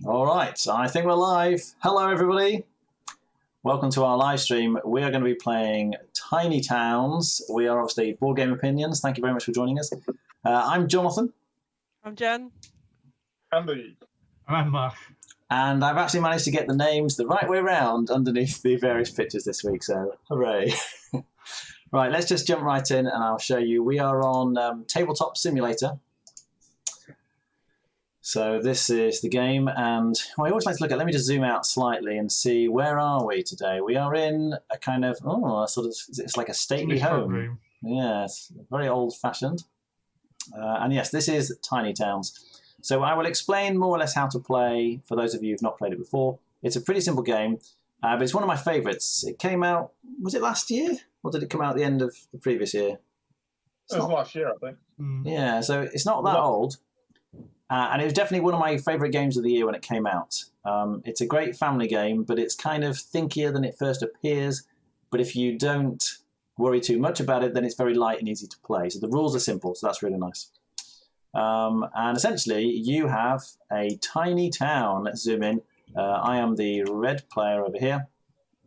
All right, I think we're live. Hello, everybody. Welcome to our live stream. We are going to be playing Tiny Towns. We are obviously Board Game Opinions. Thank you very much for joining us. I'm Jonathan. I'm Jen. Andy. I'm Mark. And I've actually managed to get the names the right way around underneath the various pictures this week, so hooray. Right, let's just jump right in and I'll show you. We are on Tabletop Simulator. So this is the game, and I always like to look at, let me just zoom out slightly and see, where are we today? We are in a kind of, it's like a stately home. Room. Yeah, it's very old-fashioned. And yes, this is Tiny Towns. So I will explain more or less how to play for those of you who've not played it before. It's a pretty simple game, but it's one of my favourites. It came out, was it last year? Or did it come out at the end of the previous year? It was last year, I think. Yeah, so it's not that old. And it was definitely one of my favourite games of the year when it came out. It's a great family game, but it's kind of thinkier than it first appears. But if you don't worry too much about it, then it's very light and easy to play. So the rules are simple, so that's really nice. And essentially, you have a tiny town. Let's zoom in. I am the red player over here.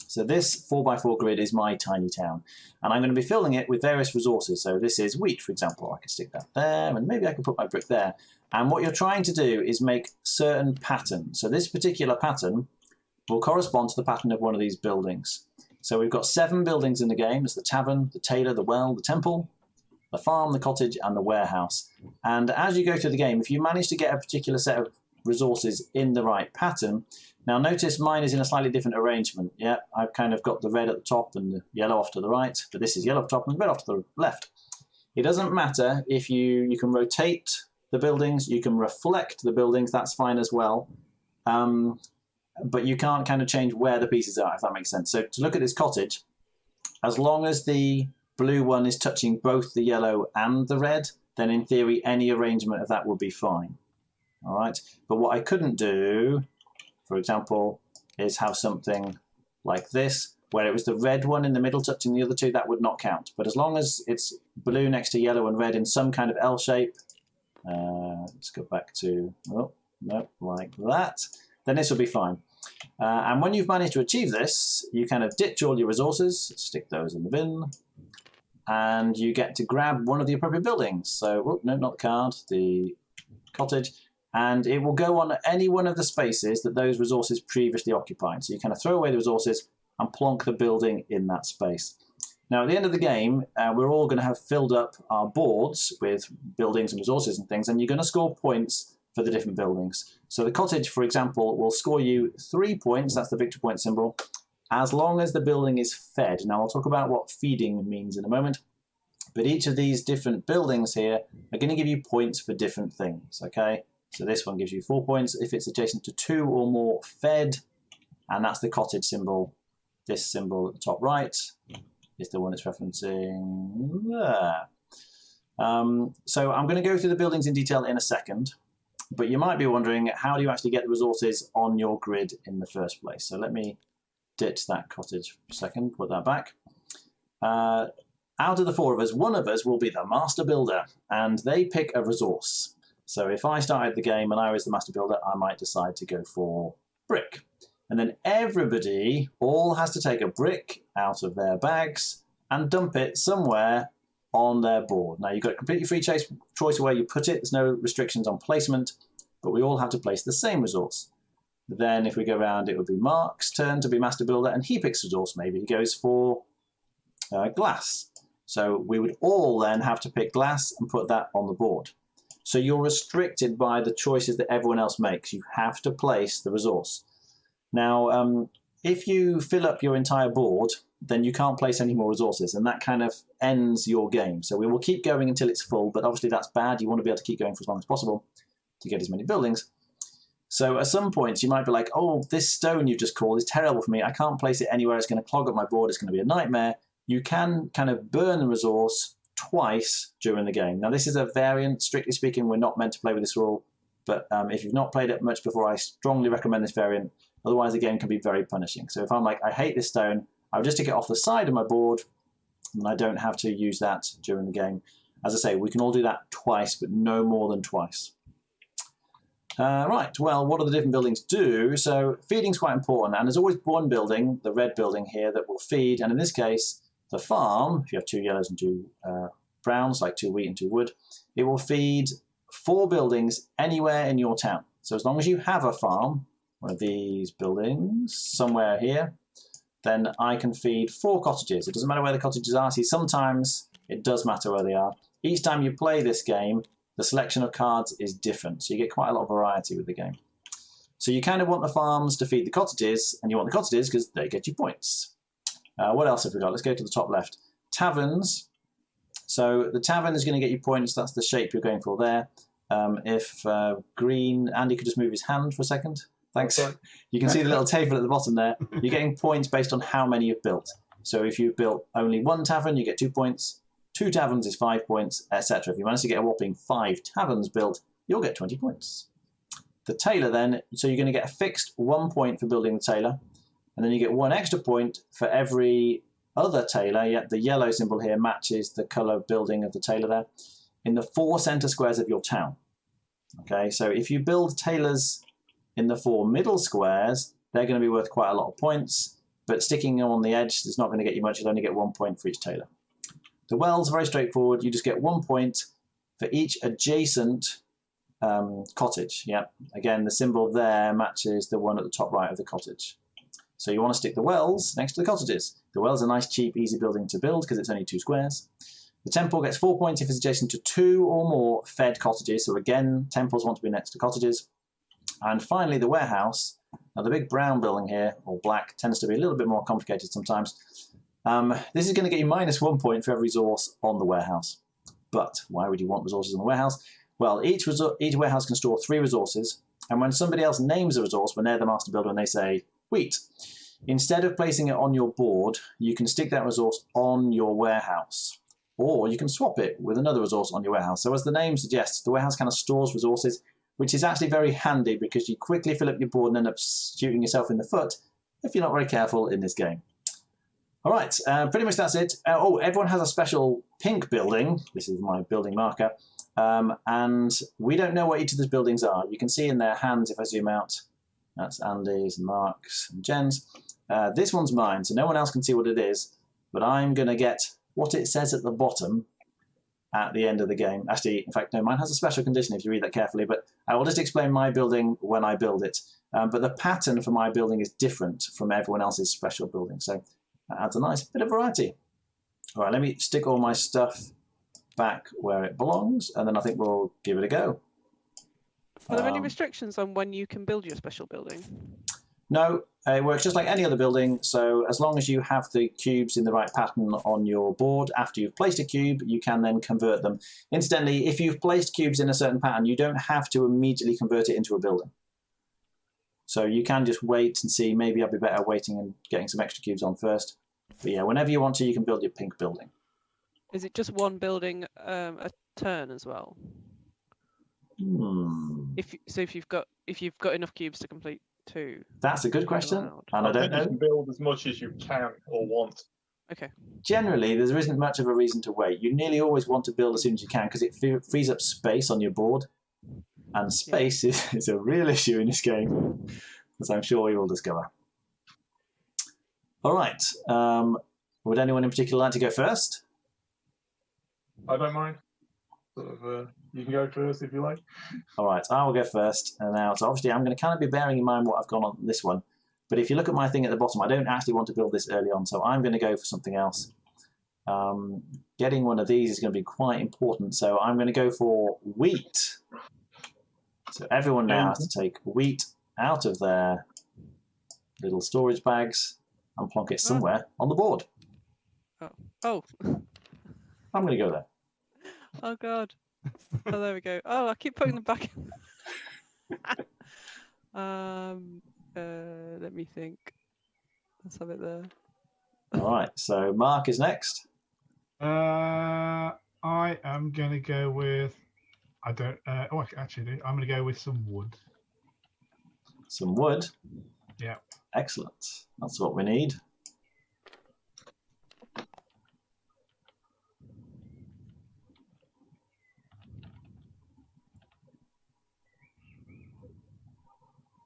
So this 4x4 grid is my tiny town. And I'm going to be filling it with various resources. So this is wheat, for example. I can stick that there, and maybe I can put my brick there. And what you're trying to do is make certain patterns. So this particular pattern will correspond to the pattern of one of these buildings. So we've got 7 buildings in the game. There's the tavern, the tailor, the well, the temple, the farm, the cottage, and the warehouse. And as you go through the game, if you manage to get a particular set of resources in the right pattern, now notice mine is in a slightly different arrangement. Yeah, I've kind of got the red at the top and the yellow off to the right, but this is yellow off the top and red off to the left. It doesn't matter if you can rotate the buildings, you can reflect the buildings, that's fine as well. But you can't kind of change where the pieces are, if that makes sense. So to look at this cottage, as long as the blue one is touching both the yellow and the red, then in theory any arrangement of that would be fine. All right, but what I couldn't do, for example, is have something like this, where it was the red one in the middle touching the other two, that would not count. But as long as it's blue next to yellow and red in some kind of L shape, let's go back to, oh, no, like that, then this will be fine. And when you've managed to achieve this, you kind of ditch all your resources, stick those in the bin, and you get to grab one of the appropriate buildings. So, oh, no, not the card, the cottage. And it will go on any one of the spaces that those resources previously occupied. So you kind of throw away the resources and plonk the building in that space. Now, at the end of the game, we're all going to have filled up our boards with buildings and resources and things, and you're going to score points for the different buildings. So the cottage, for example, will score you 3 points, that's the victory point symbol, as long as the building is fed. Now, I'll talk about what feeding means in a moment, but each of these different buildings here are going to give you points for different things, okay? So this one gives you 4 points if it's adjacent to 2 or more fed, and that's the cottage symbol. This symbol at the top right is the one it's referencing there. So I'm going to go through the buildings in detail in a second, but you might be wondering, how do you actually get the resources on your grid in the first place? So let me ditch that cottage for a second, put that back. Out of the 4 of us, one of us will be the master builder, and they pick a resource. So if I started the game and I was the master builder, I might decide to go for brick. And then everybody all has to take a brick out of their bags and dump it somewhere on their board. Now, you've got a completely free choice of where you put it. There's no restrictions on placement, but we all have to place the same resource. Then if we go around, it would be Mark's turn to be master builder, and he picks resource. Maybe he goes for glass. So we would all then have to pick glass and put that on the board. So you're restricted by the choices that everyone else makes. You have to place the resource. Now, if you fill up your entire board, then you can't place any more resources, and that kind of ends your game. So we will keep going until it's full, but obviously that's bad. You want to be able to keep going for as long as possible to get as many buildings. So at some points, you might be like, oh, this stone you've just called is terrible for me. I can't place it anywhere. It's going to clog up my board. It's going to be a nightmare. You can kind of burn the resource twice during the game. Now, this is a variant. Strictly speaking, we're not meant to play with this rule, but if you've not played it much before, I strongly recommend this variant. Otherwise, the game can be very punishing. So if I'm like, I hate this stone, I'll just take it off the side of my board, and I don't have to use that during the game. As I say, we can all do that twice, but no more than twice. Right, well, what do the different buildings do? So feeding's quite important, and there's always one building, the red building here, that will feed, and in this case, the farm, if you have 2 yellows and 2 browns, like 2 wheat and 2 wood, it will feed 4 buildings anywhere in your town. So as long as you have a farm, one of these buildings, somewhere here, then I can feed 4 cottages. It doesn't matter where the cottages are. See, sometimes it does matter where they are. Each time you play this game, the selection of cards is different, so you get quite a lot of variety with the game. So you kind of want the farms to feed the cottages, and you want the cottages because they get you points. What else have we got? Let's go to the top left. Taverns. So the tavern is going to get you points. That's the shape you're going for there. If green, Andy could just move his hand for a second. Thanks. Okay. You can see the little table at the bottom there. You're getting points based on how many you've built. So if you've built only 1 tavern, you get 2 points. 2 taverns is 5 points, etc. If you manage to get a whopping 5 taverns built, you'll get 20 points. The tailor then, so you're going to get a fixed 1 point for building the tailor, and then you get 1 extra point for every other tailor. Yeah, the yellow symbol here matches the colour building of the tailor there, in the 4 centre squares of your town. Okay, so if you build tailors in the 4 middle squares, they're going to be worth quite a lot of points, but sticking them on the edge is not going to get you much. You'll only get 1 point for each tailor. The wells are very straightforward. You just get 1 point for each adjacent cottage. Yeah. Again, the symbol there matches the one at the top right of the cottage. So you want to stick the wells next to the cottages. The wells are a nice, cheap, easy building to build because it's only 2 squares. The temple gets 4 points if it's adjacent to 2 or more fed cottages. So again, temples want to be next to cottages. And finally, the warehouse. Now, the big brown building here, or black, tends to be a little bit more complicated sometimes. This is going to get you -1 point for every resource on the warehouse. But why would you want resources on the warehouse? Well, each warehouse can store 3 resources, and when somebody else names a resource, when they're the master builder and they say wheat, instead of placing it on your board, you can stick that resource on your warehouse, or you can swap it with another resource on your warehouse. So as the name suggests, the warehouse kind of stores resources, which is actually very handy because you quickly fill up your board and end up shooting yourself in the foot if you're not very careful in this game. All right, pretty much that's it. Oh, everyone has a special pink building. This is my building marker. And we don't know what each of these buildings are. You can see in their hands, if I zoom out, that's Andy's, Mark's, and Jen's. This one's mine, so no one else can see what it is, but I'm going to get what it says at the bottom at the end of the game. Actually, in fact, no, mine has a special condition if you read that carefully, but I will just explain my building when I build it. But the pattern for my building is different from everyone else's special building, so that adds a nice bit of variety. All right, let me stick all my stuff back where it belongs, and then I think we'll give it a go. Are there any restrictions on when you can build your special building? No, it works just like any other building. So as long as you have the cubes in the right pattern on your board, after you've placed a cube, you can then convert them. Incidentally, if you've placed cubes in a certain pattern, you don't have to immediately convert it into a building. So you can just wait and see, maybe I'd be better waiting and getting some extra cubes on first. But yeah, whenever you want to, you can build your pink building. Is it just one building a turn as well? If you've got enough cubes to complete 2. That's a good question, and I don't know. You can build as much as you can or want. Okay. Generally, there isn't much of a reason to wait. You nearly always want to build as soon as you can because it frees up space on your board, and space is a real issue in this game, as I'm sure you will discover. All right. Would anyone in particular like to go first? I don't mind. You can go first if you like. All right, I will go first. And now, so obviously, I'm going to kind of be bearing in mind what I've gone on this one. But if you look at my thing at the bottom, I don't actually want to build this early on, so I'm going to go for something else. Getting one of these is going to be quite important, so I'm going to go for wheat. So everyone now has to take wheat out of their little storage bags and plonk it somewhere on the board. Oh. I'm going to go there. Oh, God. Oh, there we go. Oh, I keep putting them back. Let me think. Let's have it there. All right, so Mark is next. I am going to go with, actually, I'm going to go with some wood. Some wood? Yeah. Excellent. That's what we need.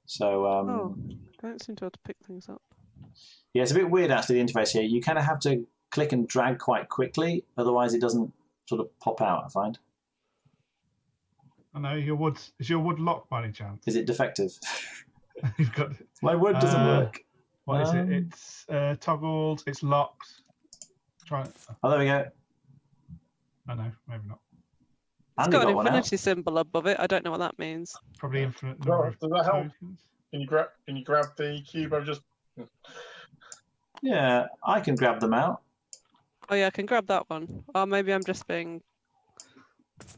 So I don't seem to be able to pick things up. yeah, it's a bit weird actually. The interface here, you kind of have to click and drag quite quickly, otherwise it doesn't sort of pop out. I find. I know your wood. Is your wood locked by any chance? Is it defective? You've got. My wood doesn't work. What is it? It's toggled. It's locked. Try it. Oh, there we go. I know, maybe not. It's Andy got an one out. infinity symbol above it. I don't know what that means. Probably infinite No, number of does that help? tokens. Can you grab the cube? I've just. Yeah, I can grab them out. Oh yeah, I can grab that one. Or maybe I'm just being.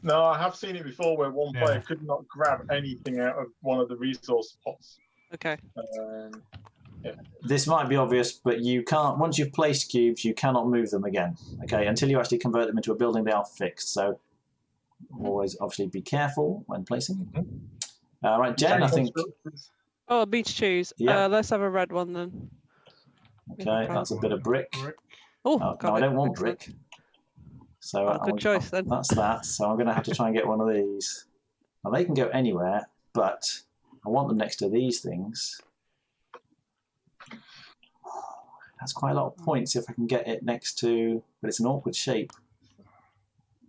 No, I have seen it before where one Yeah. player could not grab anything out of one of the resource pots. Okay. This might be obvious, but you can't. Once you've placed cubes, you cannot move them again. Okay, until you actually convert them into a building, they are fixed. So always, obviously, be careful when placing. Right, Jen, I think. Oh, me to choose. Yeah. Let's have a red one then. Okay, that's a bit of brick. Oh, No, got I it. don't want Excellent. brick. So Oh, good choice then. That's that. So I'm going to have to try and get one of these. Now they can go anywhere, but I want them next to these things. That's quite a lot of points if I can get it next to, but it's an awkward shape.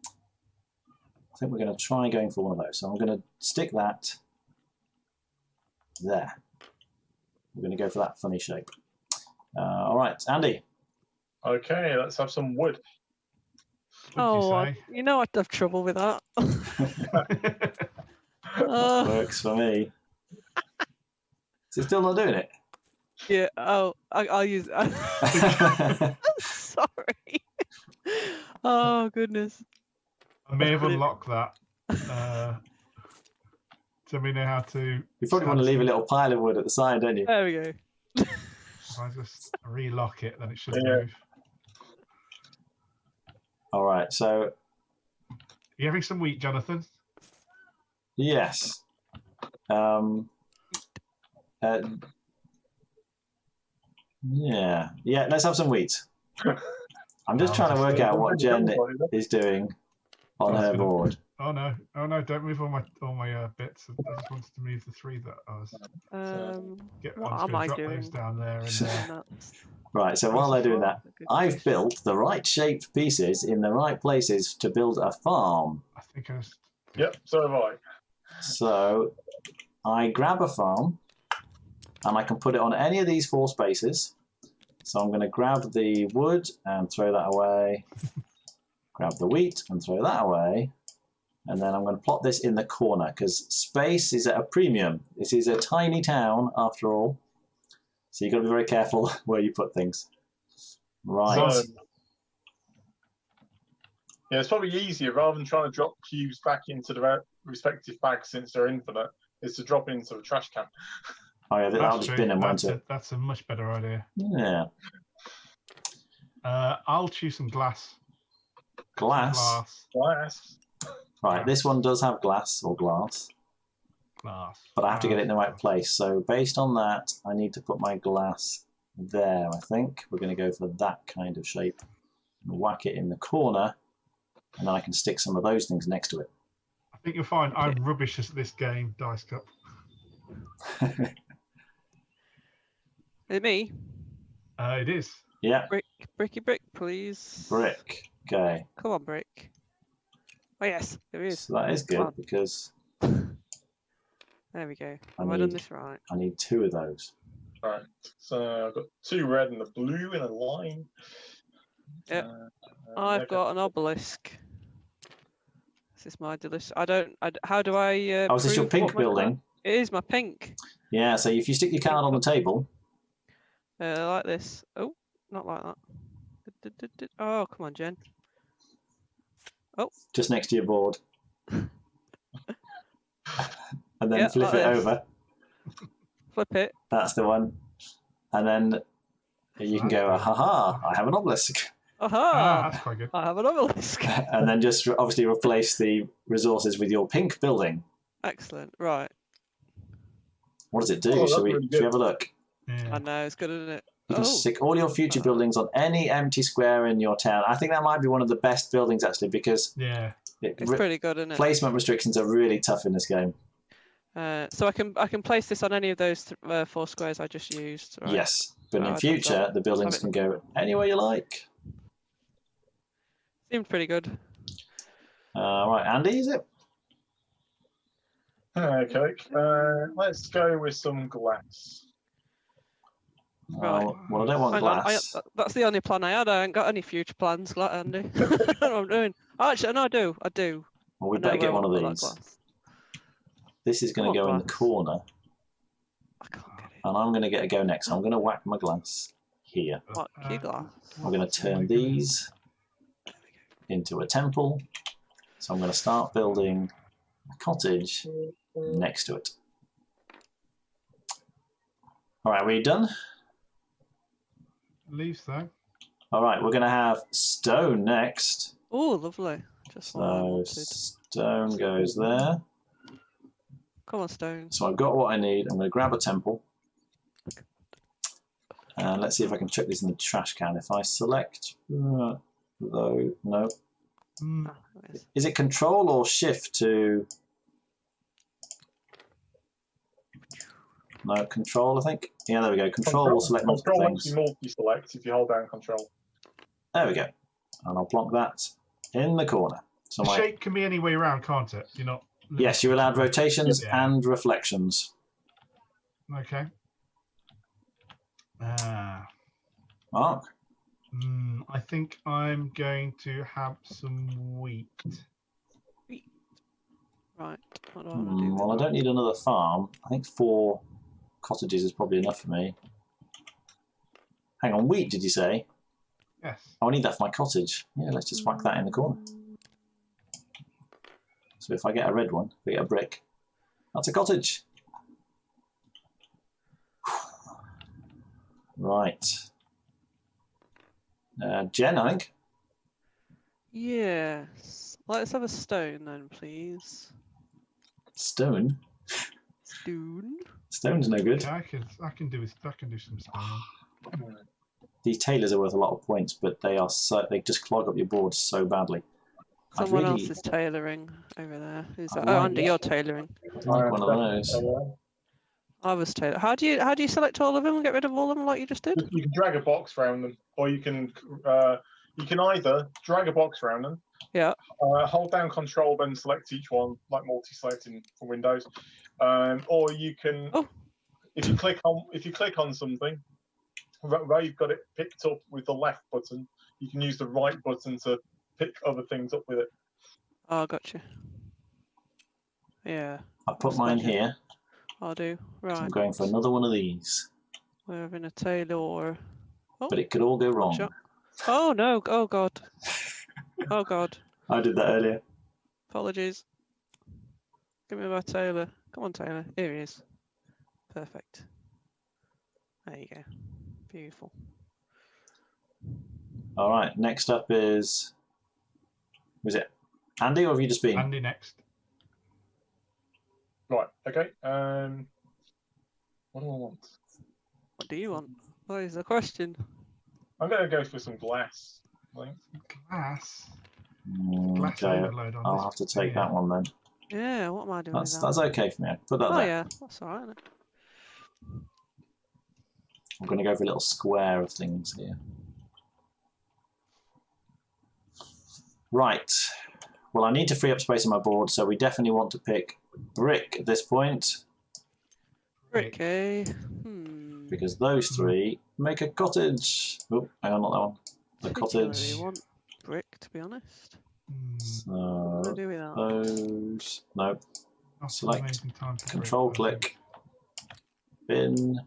I think we're going to try going for one of those. So I'm going to stick that there. We're going to go for that funny shape. All right, Andy. Okay, let's have some wood. Oh, you know I'd have trouble with that. Works for me. Is it still not doing it? Yeah. Oh, I'll use. Sorry. Oh goodness. I may have unlocked that. So we know how to. You probably want to leave a little pile of wood at the side, don't you? There we go. If I just relock it, then it should move. All right, so. You having some wheat, Jonathan? Yes. Yeah, let's have some wheat. I'm just trying to work out what Jen is doing on her board. Oh no! Don't move all my bits. I just wanted to move the 3 that I was. What I'm am I drop doing? those down there and Right, so while they're doing that, I've built the right shaped pieces in the right places to build a farm. I think I was. Yep, so have I. So I grab a farm and I can put it on any of these 4 spaces. So I'm going to grab the wood and throw that away, grab the wheat and throw that away, and then I'm going to plot this in the corner because space is at a premium. This is a tiny town after all, so you've got to be very careful where you put things. Right. So, yeah, it's probably easier rather than trying to drop cubes back into the respective bags since they're infinite, is to drop into the trash can. Oh yeah, I'll just bin them, won't it? That's a much better idea. Yeah. I'll choose some glass. Glass. Right, this one does have glass or glass. But I have to get it in the right place. So based on that, I need to put my glass there, I think. We're going to go for that kind of shape. And whack it in the corner, and then I can stick some of those things next to it. I think you'll find I'm rubbish at this game, Dice Cup. Is it me? It is. Yeah. Bricky brick, please. Brick. Okay. Come on, brick. Oh yes, there is. So that is good because there we go. Have I done this right? I need 2 of those. Right. So I've got 2 red and a blue in a line. Yep. I've got an obelisk. This is my delicious. How do I? Oh, is this your prove pink what my building? card- It is my pink. Yeah. So if you stick your card on the table. Like this. Oh, not like that. Oh, come on, Jen. Oh. Just next to your board. And then Yeah, flip like it this. over. Flip it. That's the one. And then you can go, ha! I have an obelisk. Aha! That's quite good. I have an obelisk. And then just obviously replace the resources with your pink building. Excellent. Right. What does it do? Oh, Should we have a look? I know, it's good, isn't it? You can stick all your future buildings on any empty square in your town. I think that might be one of the best buildings actually because it's pretty good, isn't it? placement restrictions are really tough in this game. So I can place this on any of those 4 squares I just used. Right? Yes, but So in I'd have future, that. the buildings Have it- can go anywhere you like. Seemed pretty good. Right, Andy, is it? Okay, let's go with some glass. Right. Well, I don't want Hang on, glass. that's the only plan I had. I ain't got any future plans, like Andy. I don't know what I'm doing. Actually, no, I do. Well, we I know better where get I one want of to put that these. glass. This is going to I go want in the glass. corner, I can't get it. and I'm going to get a go next. I'm going to whack my glass here. What? Key glass. I'm going to turn these into a temple. So I'm going to start building a cottage next to it. All right, we done? Leave so. All right, we're going to have stone next. Oh, lovely. Just what I So wanted. stone goes there. Come on, stones. So I've got what I need. I'm going to grab a temple. And let's see if I can chuck this in the trash can. If I select, though, no. Ah, nice. Is it control or shift to? No, control, I think. Yeah, there we go. Control will select multiple Control things. lets you multi-select if you hold down control. There we go. And I'll block that in the corner. So The my, shape can be any way around, can't it? You're not. yes, you're allowed rotations Yeah. and reflections. Okay. Mark? I think I'm going to have some wheat. Right. What do I want to do? Well, I don't need another farm. I think 4 cottages is probably enough for me. Hang on, wheat, did you say? Yes. Oh, I need that for my cottage. Yeah, let's just whack that in the corner. So if I get a red one, if I get a brick, that's a cottage. Right. Jen, I think. Yes. Let's have a stone then, please. Stone? Stone. Stone's no good. Yeah, I can do some stone. These tailors are worth a lot of points, but they just clog up your board so badly. Someone else is tailoring over there. Who's that? I Oh, like Andy, you're tailoring. I'd like one of those. I was tailor. How do you select all of them and get rid of all of them like you just did? You can drag a box around them, or you can either drag a box around them. Yeah. Hold down control, then select each one, like multi-selecting for Windows. Or you can, if you click on something, where you've got it picked up with the left button, you can use the right button to pick other things up with it. Oh, gotcha. Yeah. I put mine here. I'll do. Right. So I'm going for another one of these. We're having a tailor. Oh, but it could all go wrong. Oh no! Oh god! Oh god! I did that earlier. Apologies. Give me my Taylor. Come on, Taylor. Here he is. Perfect. There you go. Beautiful. All right. Next up is. Was it Andy, or have you just been? Andy next. Right. Okay. What do I want? What do you want? What is the question? I'm going to go for some glass. I think. Glass. Glass Okay. overload on I'll this have to take video. that one then. Yeah. What am I doing? That's with that? that's okay for me. I can put that Oh there. yeah. That's all right. Isn't it? I'm going to go for a little square of things here. Right. Well, I need to free up space on my board, so we definitely want to pick brick at this point, Okay. because those three make a cottage. Oh, hang on, not that one. The cottage. I want brick, to be honest. So What do I do with that? those. No. Not an Select. amazing time to Control break, I think. click. Bin.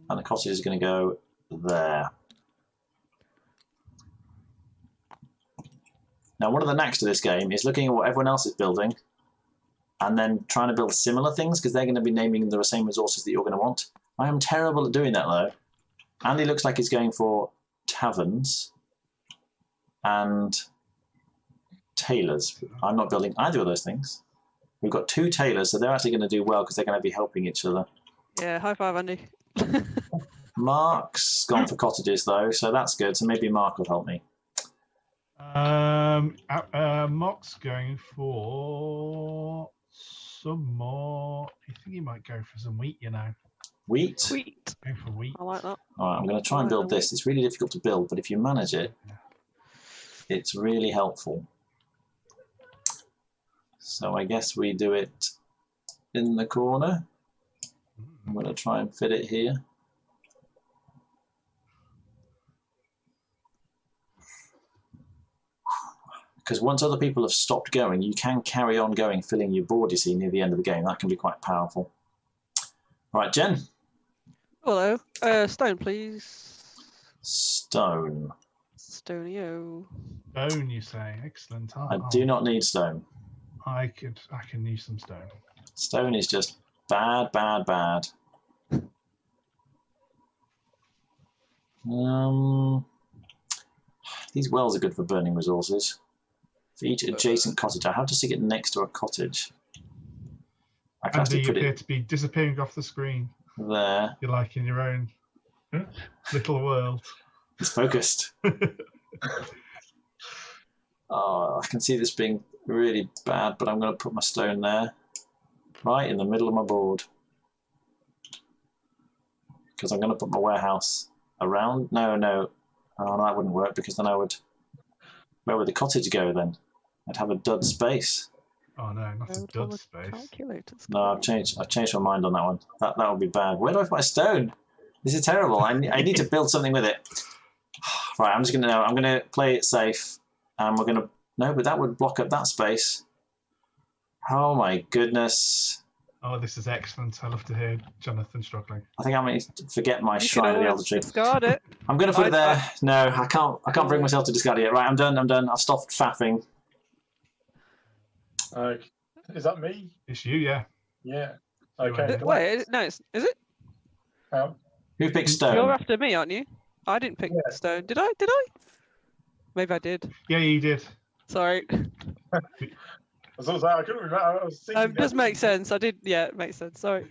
And the cottage is going to go there. Now, one of the knacks to this game is looking at what everyone else is building and then trying to build similar things, because they're going to be naming the same resources that you're going to want. I am terrible at doing that, though. Andy looks like he's going for taverns and tailors. I'm not building either of those things. We've got 2 tailors, so they're actually going to do well because they're going to be helping each other. Yeah. High five, Andy. Mark's gone for cottages, though, so that's good. So maybe Mark will help me. Mock's going for some more. I think you might go for some wheat, you know. Wheat? Wheat. Go for wheat. I like that. All right, I'm going to try and build this. It's really difficult to build, but if you manage it, it's really helpful. So I guess we do it in the corner. I'm going to try and fit it here. Because once other people have stopped going, you can carry on going, filling your board, you see, near the end of the game. That can be quite powerful. Right, Jen? Hello. Stone, please. Stone. Stonio. Stone, you say? Excellent. Oh, I do not need stone. I can use some stone. Stone is just bad, bad, bad. These wells are good for burning resources. For each adjacent cottage, I have to stick it next to a cottage. I can Andy, you put appear it to be disappearing off the screen. there. You're like in your own little world. It's focused. Oh, I can see this being really bad, but I'm going to put my stone there, right in the middle of my board. Because I'm going to put my warehouse around. No. Oh, no, that wouldn't work because then I would... Where would the cottage go then? I'd have a dud space. Oh no, not a dud space. No, I've changed my mind on that one. That would be bad. Where do I put my stone? This is terrible. I need to build something with it. Right, I'm gonna play it safe, and we're gonna but that would block up that space. Oh my goodness. Oh, this is excellent. I love to hear Jonathan struggling. I think I'm going to forget my Shrine of the Elder Tree. Discard it. I'm going to put it there. No, I can't bring myself to discard it yet. Right, I'm done. I'll stop faffing. Is that me? It's you, yeah. Yeah. Okay. Wait, no, is it? Who picked stone? You're after me, aren't you? I didn't pick stone. Did I? Maybe I did. Yeah, you did. Sorry. I couldn't remember. I was thinking. Does make sense. I did. Yeah, it makes sense. Sorry.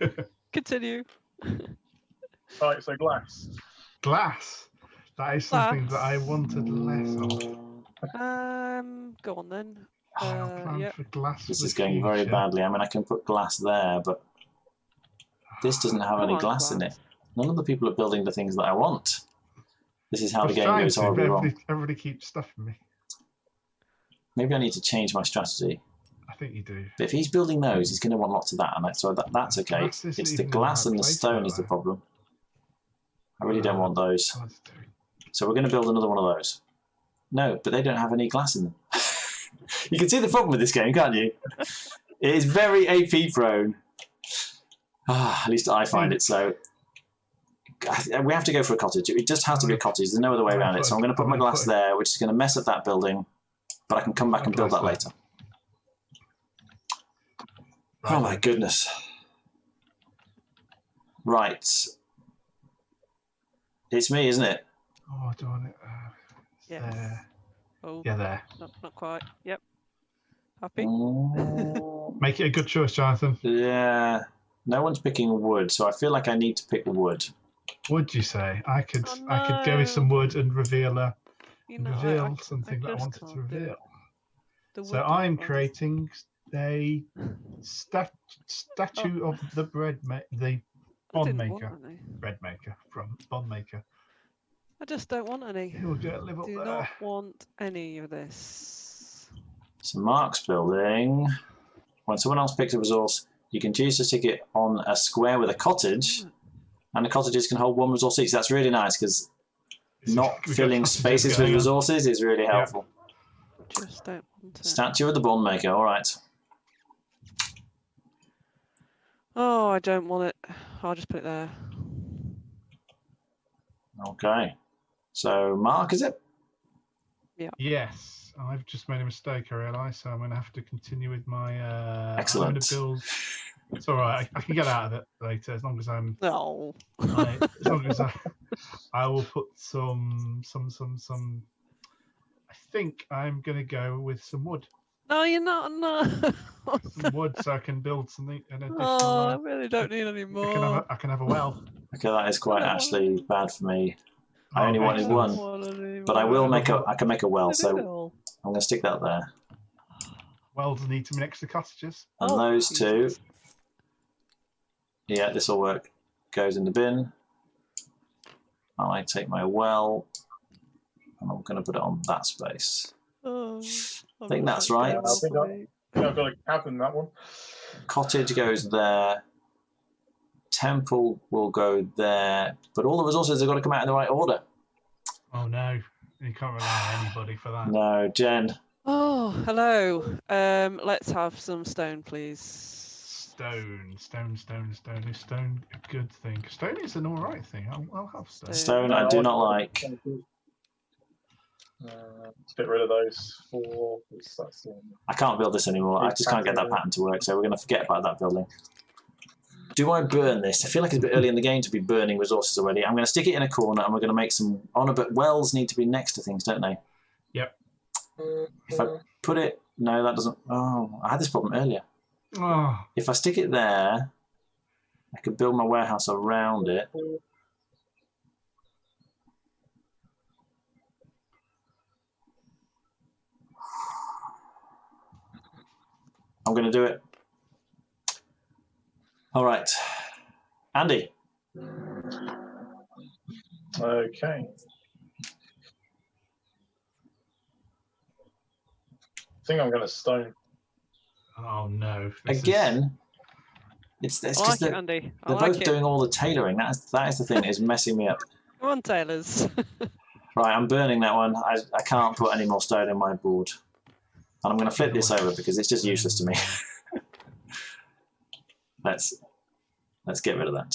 Continue. Right, so glass. Glass. That is something that I wanted less of. Go on then. Plan for glass. This is going very badly. I mean, I can put glass there, but this doesn't have any glass in it. None of the people are building the things that I want. This is how the game goes horribly wrong. Everybody keeps stuffing me. Maybe I need to change my strategy. I think you do. But if he's building those, he's going to want lots of that, and so that's okay. It's the glass and the stone is the problem. I really don't want those. So we're going to build another one of those. No, but they don't have any glass in them. You can see the problem with this game, can't you? It is very AP prone. At least I find it so. We have to go for a cottage. It just has to be a cottage. There's no other way around it. So I'm going to put my glass there, which is going to mess up that building, but I can come back and build that later. Oh my goodness. Right. It's me, isn't it? Oh, do I want it? Yeah. There. Oh, yeah, there. Not quite. Yep. Happy? Make it a good choice, Jonathan. Yeah. No one's picking wood, so I feel like I need to pick wood. Would you say? I could go with some wood and reveal something that I wanted to reveal. So I'm creating a statue of the bond maker from Bond Maker. I just don't want any. He'll live up do there. not want any of this. So Mark's building. When someone else picks a resource, you can choose to stick it on a square with a cottage, and the cottages can hold one resource each. That's really nice because not filling spaces with resources is really helpful. Just don't want it. Statue of the Bond Maker. All right. Oh, I don't want it. I'll just put it there. Okay. So Mark, is it? Yeah. Yes. I've just made a mistake, I realise, so I'm going to have to continue with my... Excellent. I'm going to build... It's all right. I can get out of it later as long as I'm... No. As long as I will put some... I think I'm going to go with some wood. No, you're not. No. Some wood so I can build something. An additional, oh, I really don't need any more. I can have a well. Okay, that is quite actually bad for me. I only wanted one, but I will make I can make a well, so I'm going to stick that there. wells need to be next to cottages. And those two. Yeah, this will work. Goes in the bin. I take my well, and I'm going to put it on that space. Oh, I think that's right. Yeah, I think I've got a cap in that one. Cottage goes there. Temple will go there. But all the resources have got to come out in the right order. Oh no, you can't rely on anybody for that. No, Jen. Oh, hello. Let's have some stone, please. Stone. Is stone a good thing? Stone is an alright thing. I'll have stone. Stone I do not like. Let's get rid of those 4. I can't build this anymore. I just can't get that pattern to work, so we're going to forget about that building. Do I burn this? I feel like it's a bit early in the game to be burning resources already. I'm going to stick it in a corner and we're going to make some honor, but wells need to be next to things, don't they? Yep. If I put it... No, that doesn't... Oh, I had this problem earlier. Oh. If I stick it there, I could build my warehouse around it. I'm going to do it. All right. Andy. Okay. I think I'm going to stone. Oh no! Again, it's because they're both doing all the tailoring. That is the thing that is messing me up. Come on, tailors. Right, I'm burning that one. I can't put any more stone in my board, and I'm going to flip this over because it's just useless to me. Let's get rid of that.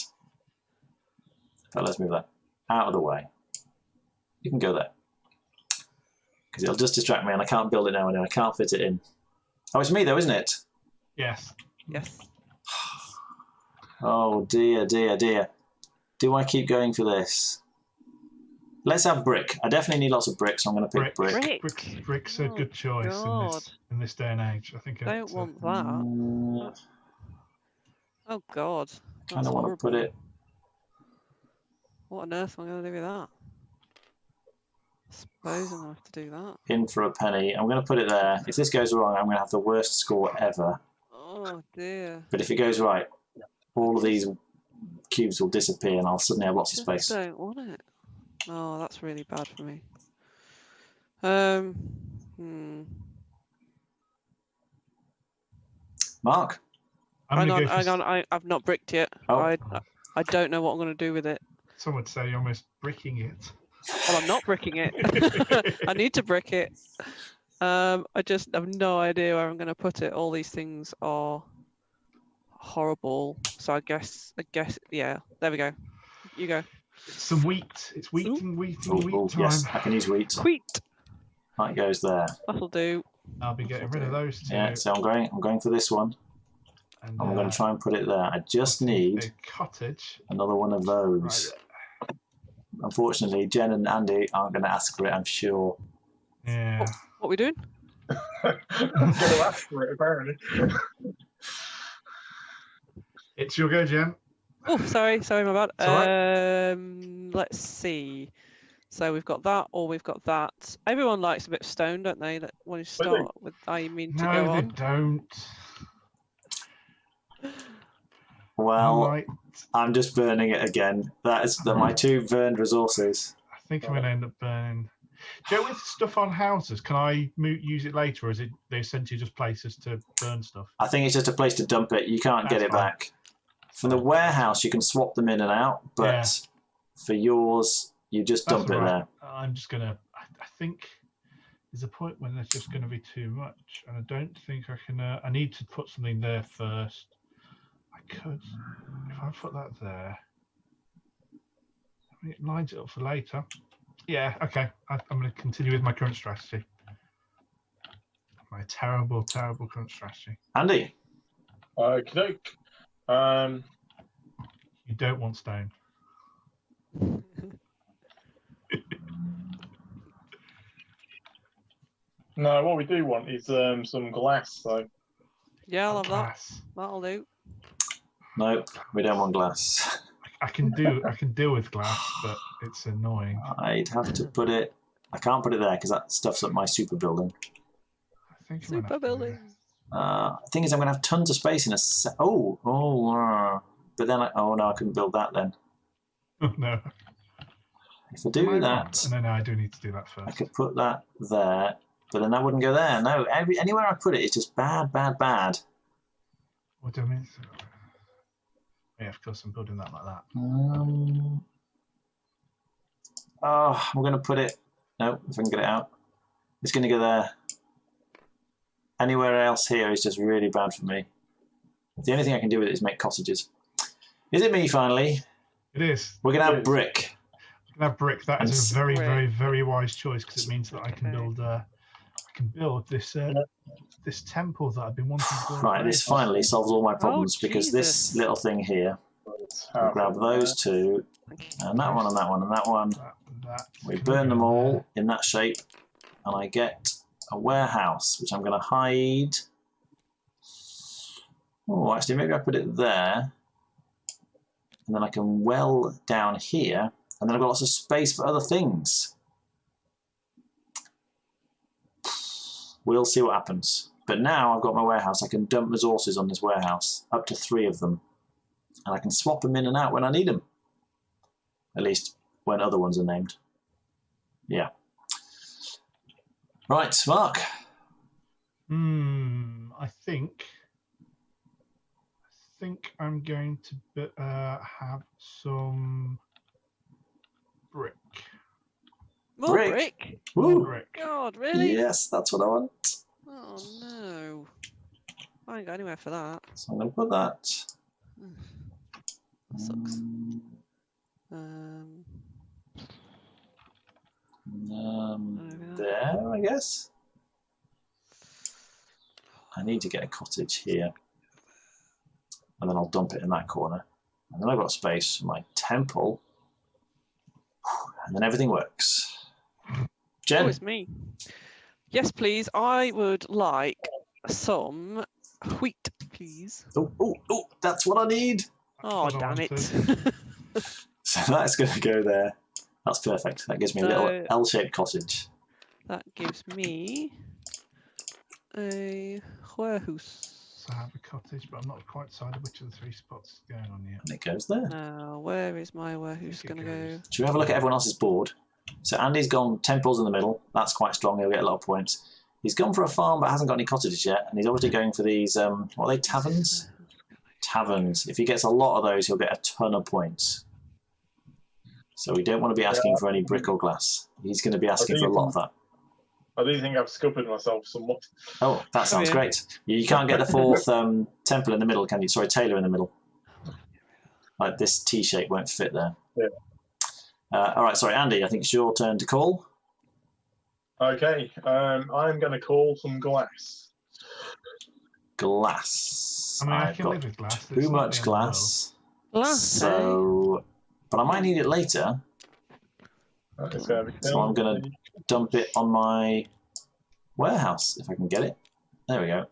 So let's move that out of the way. You can go there because it'll just distract me, and I can't build it now. I can't fit it in. Oh, it's me though, isn't it? Yes. Yes. Oh dear, dear, dear. Do I keep going for this? Let's have brick. I definitely need lots of bricks, so I'm going to pick brick. Brick's a good choice in this day and age. I think. Don't want that. Oh God. I kind of want to put it. What on earth am I going to do with that? I suppose I'm going to have to do that. In for a penny. I'm going to put it there. If this goes wrong, I'm going to have the worst score ever. Oh dear. But if it goes right, all of these cubes will disappear and I'll suddenly have lots of space. I don't want it. Oh, that's really bad for me. Mark? Hang on. I've not bricked yet. Oh. I don't know what I'm going to do with it. Some would say you're almost bricking it. Well, I'm not bricking it. I need to brick it. I just have no idea where I'm going to put it. All these things are horrible. So I guess, yeah. There we go. You go. Some wheat. It's wheat and wheat and wheat time. Yes, I can use wheat. Wheat. That goes there. That'll do. I'll be getting rid of those two. Yeah, so I'm going for this one. And I'm going to try and put it there. I just need a cottage. Another one of those. Right. Unfortunately, Jen and Andy aren't going to ask for it, I'm sure. Yeah. What are we doing? I'm going to ask for it, apparently. It's your go, Jen. Oh, sorry, my bad. Right. Let's see. So we've got that, or we've got that. Everyone likes a bit of stone, don't they? When you start with, I mean, to go on. No, they don't. Well, right. I'm just burning it again. That is my two burned resources. I think I'm going to end up burning. Joe, with stuff on houses, can I use it later, or is it they essentially just places to burn stuff? I think it's just a place to dump it. You can't get it back. From the warehouse, you can swap them in and out, but for yours, you just dump it there. I'm just going to... I think there's a point when there's just going to be too much, and I don't think I can... I need to put something there first. I could, if I put that there, it lines it up for later. Yeah, okay. I'm going to continue with my current strategy. My terrible, terrible current strategy. Andy? Okay. You don't want stone. No, what we do want is some glass, though. Yeah, I love that. That'll do. Nope, we don't want glass. I can deal with glass, but it's annoying. I'd have to put it. I can't put it there because that stuffs up my super building. Super building. Thing is, I'm going to have tons of space in a... but then oh no, I couldn't build that then. Oh, no. If I do that... No, I do need to do that first. I could put that there, but then that wouldn't go there. No, anywhere I put it, it's just bad, bad, bad. What do I mean? Yeah, of course, I'm building that like that. I'm going to put it... No, if I can get it out. It's going to go there. Anywhere else here is just really bad for me. The only thing I can do with it is make cottages. Is it me, finally? It is. We're going to have brick. We're going to have brick. That is a very, very, very wise choice because it means that I can build this this temple that I've been wanting to build. Right, this finally solves all my problems because this little thing here, I'll grab those two, and that one, and that one, and that one. We burn them all in that shape, and I get a warehouse, which I'm going to hide. Oh, actually, maybe I put it there, and then I can well down here, and then I've got lots of space for other things. We'll see what happens. But now I've got my warehouse, I can dump resources on this warehouse, up to 3 of them. And I can swap them in and out when I need them. At least when other ones are named. Yeah. Right, Mark. I think I'm going to have some brick. More brick? Woo. Brick. God, really? Yes, that's what I want. Oh no. I ain't got anywhere for that. So I'm going to put that. That sucks. There, I guess. I need to get a cottage here. And then I'll dump it in that corner. And then I've got space for my temple. And then everything works. Jen? Oh, it's me. Yes, please. I would like some wheat, please. Oh, that's what I need. Oh, damn it. So that's going to go there. That's perfect. That gives me a little L-shaped cottage. That gives me a warehouse. So I have a cottage, but I'm not quite decided which of the 3 spots is going on yet. And it goes there. Now, where is my warehouse going to go? Should we have a look at everyone else's board? So Andy's gone temples in the middle. That's quite strong. He'll get a lot of points. He's gone for a farm but hasn't got any cottages yet. And he's obviously going for these, what are they, taverns? Taverns. If he gets a lot of those, he'll get a ton of points. So we don't want to be asking for any brick or glass. He's going to be asking for a lot of that. I do think I've scuppered myself somewhat. Oh, that sounds great. You can't get the 4th temple in the middle, can you? Sorry, Taylor in the middle. Like this T-shape won't fit there. Yeah. All right, sorry, Andy, I think it's your turn to call. Okay, I'm going to call some glass. Glass. I mean, I I've can got live with glass. too much glass. Glass, So, but I might need it later. So I'm going to dump it on my warehouse if I can get it. There we go.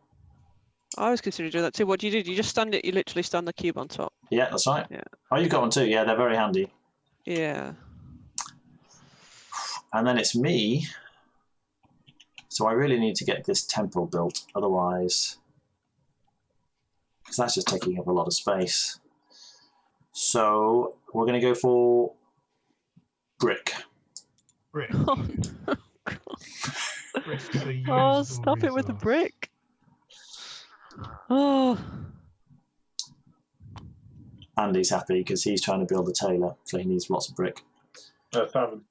I was considering doing that too. What do? You just stand it, you literally stand the cube on top. Yeah, that's right. Yeah. Oh, you've got one too. Yeah, they're very handy. Yeah. And then it's me. So I really need to get this temple built. Otherwise, because that's just taking up a lot of space. So we're going to go for brick. Brick. Oh, no. Oh, stop it with the brick. Oh. Andy's happy because he's trying to build a tailor, so he needs lots of brick. Tavern.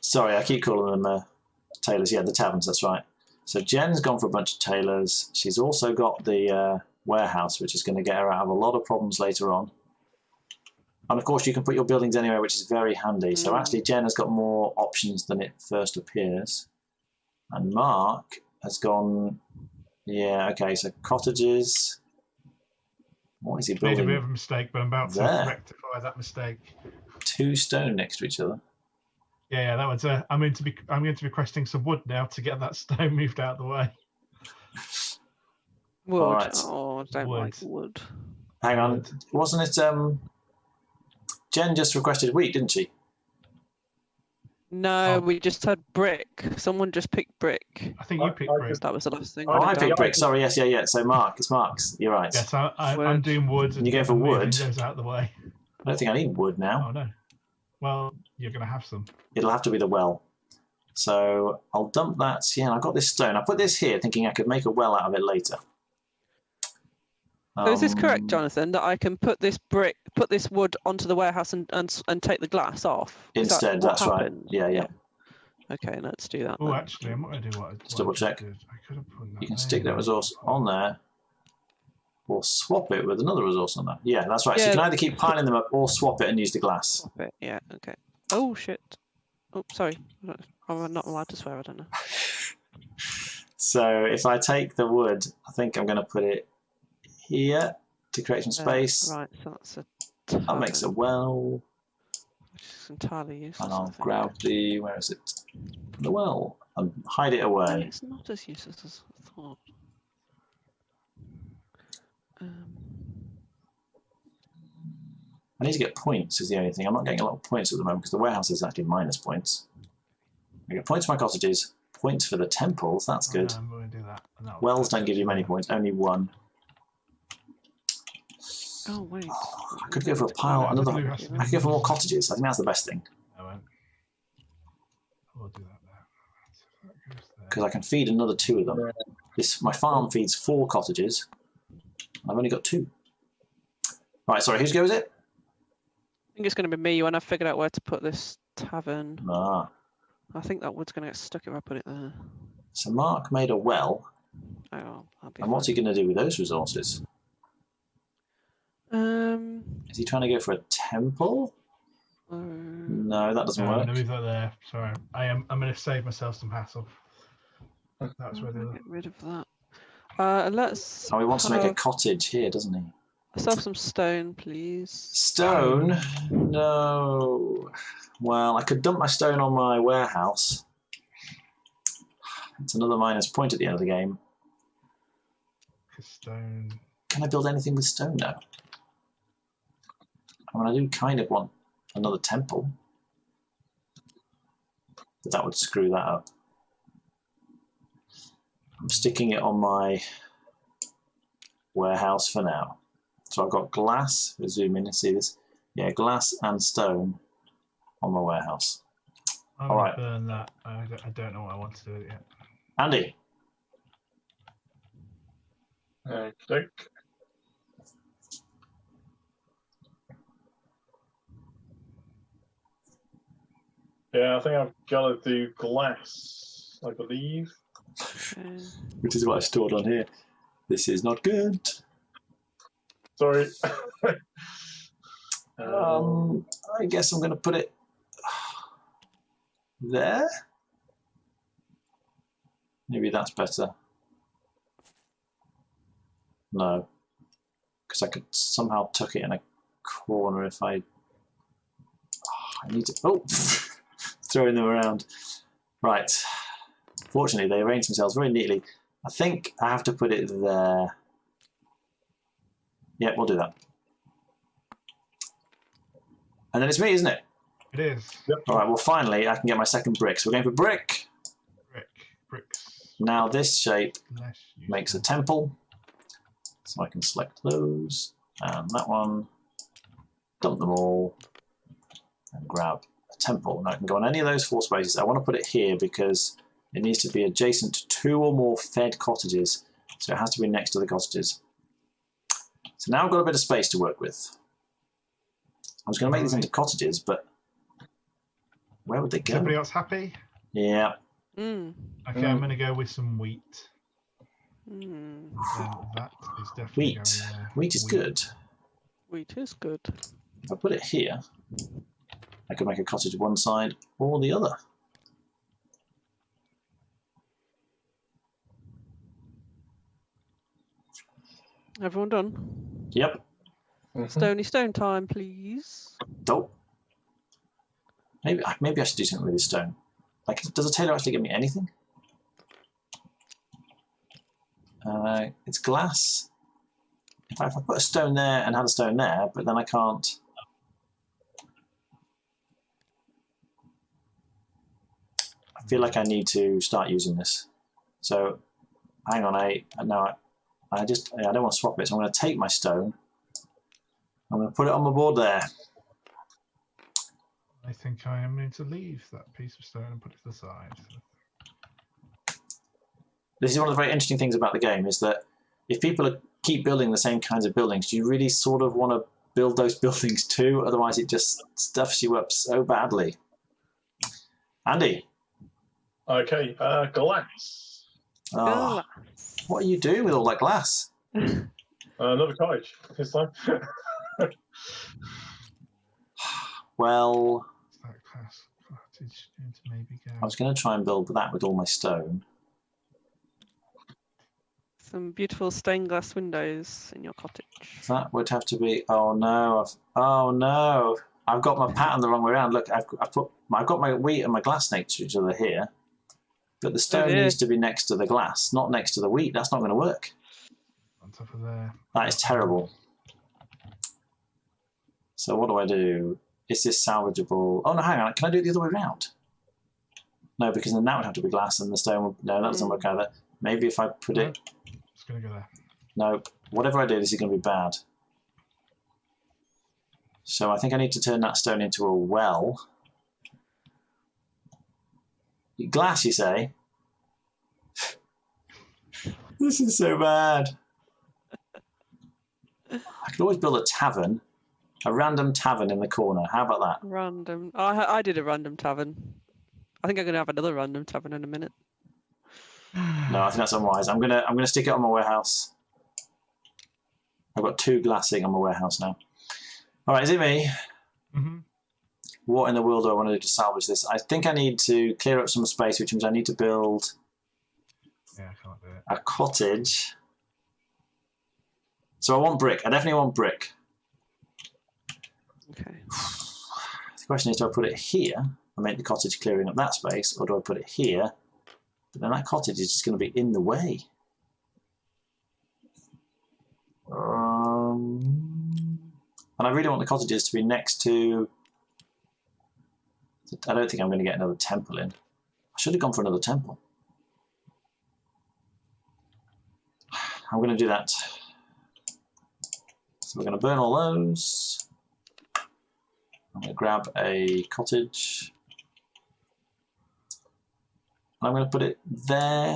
Sorry, I keep calling them tailors. Yeah, the taverns, that's right. So Jen's gone for a bunch of tailors. She's also got the warehouse, which is going to get her out of a lot of problems later on. And of course, you can put your buildings anywhere, which is very handy. So actually, Jen has got more options than it first appears. And Mark has gone, yeah, okay, so cottages. What is he building? Made a bit of a mistake, but I'm about to rectify that mistake. 2 stone next to each other. Yeah, that was. I'm going to be requesting some wood now to get that stone moved out of the way. Wood. Right. Oh, I don't like wood. Hang on, wasn't it? Jen just requested wheat, didn't she? No, Oh. we just had brick. Someone just picked brick. I think you picked brick. That was the last thing. Oh, I done. picked brick. Sorry, yes, yeah. So Mark, it's Mark's. You're right. Yes, I'm Wood. doing wood. And You go for moving wood? those out of the way. I don't think I need wood now. Oh no. Well, you're going to have some. It'll have to be the well. So I'll dump that. Yeah, I've got this stone. I put this here thinking I could make a well out of it later. So is this correct, Jonathan, that I can put this wood onto the warehouse and take the glass off? Instead, that's right. Yeah. Okay, let's do that. Oh, then. actually, I'm not going to do what I Let's double check. did. I could have put that You can there. stick that resource on there or swap it with another resource on that. Yeah, that's right. So Yeah. you can either keep piling them up or swap it and use the glass. Swap it. Yeah. Okay. Oh shit. Oh, sorry. I'm not allowed to swear. I don't know. So if I take the wood, I think I'm going to put it here to create some space. Right. So that's a. That makes a well. Which is entirely useless. And I I'll think. grab the, where is it? The well, and hide it No, away. it's not as useless as I thought. I need to get points is the only thing. I'm not getting a lot of points at the moment because the warehouse is actually minus points. I get points for my cottages, points for the temples, that's good. I'm going to do that. And that'll- Wells don't give you many points, only one. Oh wait. I could go for a pile, Yeah, another. the blue has to be- I could go for more cottages. I think that's the best thing I won't. We'll do that now. So that goes there. because I can feed another 2 of them. My farm feeds 4 cottages. I've only got 2. Right, sorry, whose go is it? I think it's going to be me when I've figured out where to put this tavern. Ah, I think that wood's going to get stuck if I put it there. so Mark made a well, Oh, I'll be and what's he going to do with those resources? Is he trying to go for a temple? No, that doesn't No, work. no, leave that there. Sorry, I'm going to save myself some hassle. That's where I'll the get rid of that. Let's. Oh, he wants to make a have- cottage here, doesn't he? Let's have some stone, please. Stone? No. Well, I could dump my stone on my warehouse. It's another minus point at the end of the game. stone. Can I build anything with stone now? I mean, I do kind of want another temple. But that would screw that up. I'm sticking it on my warehouse for now. So I've got glass, we'll zoom in and see this. Yeah, glass and stone on my warehouse. I'm All going right. to burn that. I don't know what I want to do with it yet. Andy, Okay. Yeah, I think I've got to do glass, I believe. Okay. which is what I stored on here. This is not good. Sorry. I guess I'm going to put it there. Maybe that's better. No, because I could somehow tuck it in a corner if I need to. Oh, throwing them around. Right. Fortunately, they arrange themselves very neatly. I think I have to put it there. Yeah, we'll do that. And then it's me, isn't it? It is. All right, well, finally, I can get my second brick. So we're going for brick. Bricks. Now this shape Less makes a useful. temple. So I can select those and that one, dump them all, and grab a temple. Now I can go on any of those 4 spaces. I want to put it here because it needs to be adjacent to 2 or more fed cottages. So it has to be next to the cottages. So now I've got a bit of space to work with. I was going to make these into cottages, but where would they Is go? everybody else happy? Yeah. Mm. Okay, I'm going to go with some wheat. Mm. Then that is definitely Wheat. going there. Wheat is good. Wheat is good. If I put it here, I could make a cottage one side or the other. Everyone done? Yep. Stony stone time, please. Dope. Maybe I should do something with this stone. Like, does a tailor actually give me anything? It's glass. If I put a stone there and had a stone there, but then I can't. feel like I need to start using this. So, hang on, I don't want to swap it, so I'm going to take my stone. I'm going to put it on my board there. I think I am going to leave that piece of stone and put it to the side. This is one of the very interesting things about the game, is that if people keep building the same kinds of buildings, do you really sort of want to build those buildings too? Otherwise it just stuffs you up so badly. Andy? Okay, glass. Oh, what are you doing with all that glass? Another cottage this time. Well, That glass cottage going to maybe go. I was going to try and build that with all my stone. Some beautiful stained glass windows in your cottage. That would have to be. Oh no! I've got my pattern the wrong way around. Look, I've got my wheat and my glass next to each other here, but the stone needs to be next to the glass, not next to the wheat. That's not going to work. On top of there. That is terrible. So what do I do? Is this salvageable? Oh no, hang on. Can I do it the other way around? No, because then that would have to be glass, and the stone would. No, that doesn't work either. Maybe if I put it. It's going to go there. No, whatever I do, this is going to be bad. So I think I need to turn that stone into a well. Glass, you say? This is so bad. I could always build a tavern. A random tavern in the corner. How about that? Random. I did a random tavern. I think I'm going to have another random tavern in a minute. No, I think that's unwise. I'm gonna stick it on my warehouse. I've got 2 glassing on my warehouse now. All right, is it me? Mm-hmm. What in the world do I want to do to salvage this? I think I need to clear up some space, which means I need to build Yeah, I can't do it. a cottage. So I want brick. I definitely want brick. Okay. The question is, do I put it here and make the cottage clearing up that space, or do I put it here? But then that cottage is just going to be in the way. And I really want the cottages to be next to... I don't think I'm going to get another temple in. I should have gone for another temple. I'm going to do that. So we're going to burn all those. I'm going to grab a cottage. I'm going to put it there,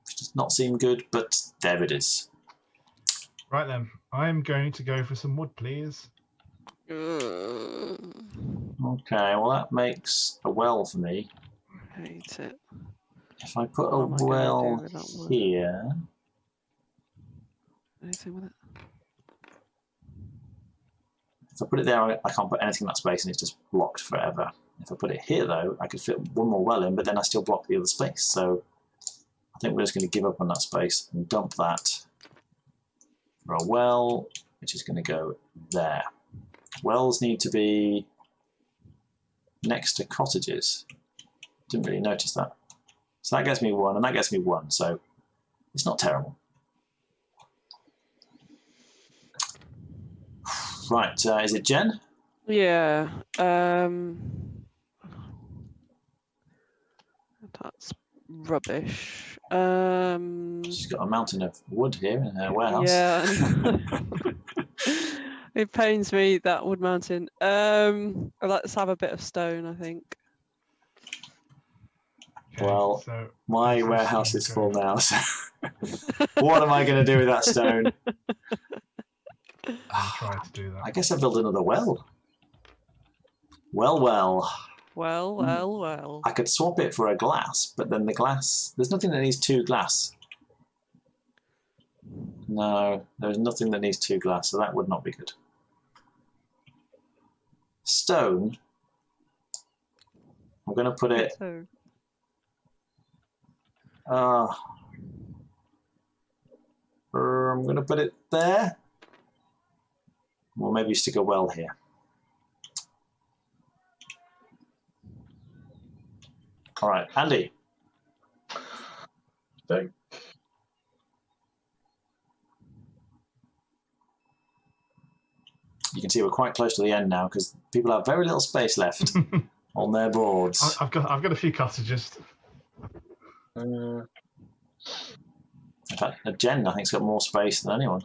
which does not seem good, but there it is. Right then, I'm going to go for some wood, please. Okay, well that makes a well for me. I hate it. If I put a well here... Anything with it? If I put it there, I can't put anything in that space and it's just blocked forever. If I put it here, though, I could fit one more well in, but then I still block the other space. So I think we're just going to give up on that space and dump that for a well, which is going to go there. Wells need to be next to cottages. Didn't really notice that. So that gets me 1, and that gets me 1, so it's not terrible. Right, is it Jen? Yeah. That's rubbish. She's got a mountain of wood here in her warehouse. Yeah. It pains me, that wood mountain. Let's have a bit of stone, I think. Okay, Well, so my warehouse is full now, so what am I going to do with that stone? I'll try to do that. I guess I'll build another well. Well. Well. I could swap it for a glass, but then the glass... There's nothing that needs 2 glass. No, there's nothing that needs 2 glass, so that would not be good. Stone. I'm going to put it... I'm going to put it there. Or maybe stick a well here. All right, Andy. So, You can see we're quite close to the end now because people have very little space left on their boards. I've got a few cottages. Uh, In fact, Jen, I think, has got more space than anyone.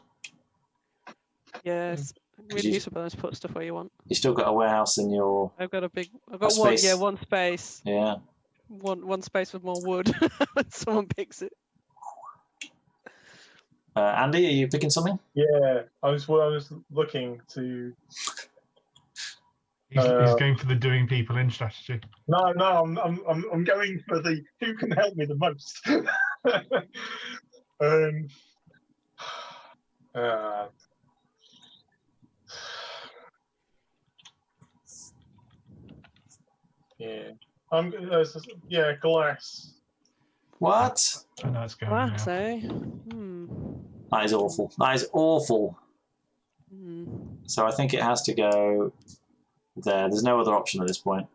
Yes, really you- useful to put stuff where you want. You still got a warehouse in your I've got one, one. Yeah, space. one space. Yeah. One space with more wood. Someone picks it. Andy, are you picking something? yeah, I was looking to. He's going for the doing people in strategy. No, I'm going for the who can help me the most. Yeah, yeah, glass. What? I know it's going Glass, now. eh? That is awful. That is awful. Hmm. So I think it has to go there. There's no other option at this point.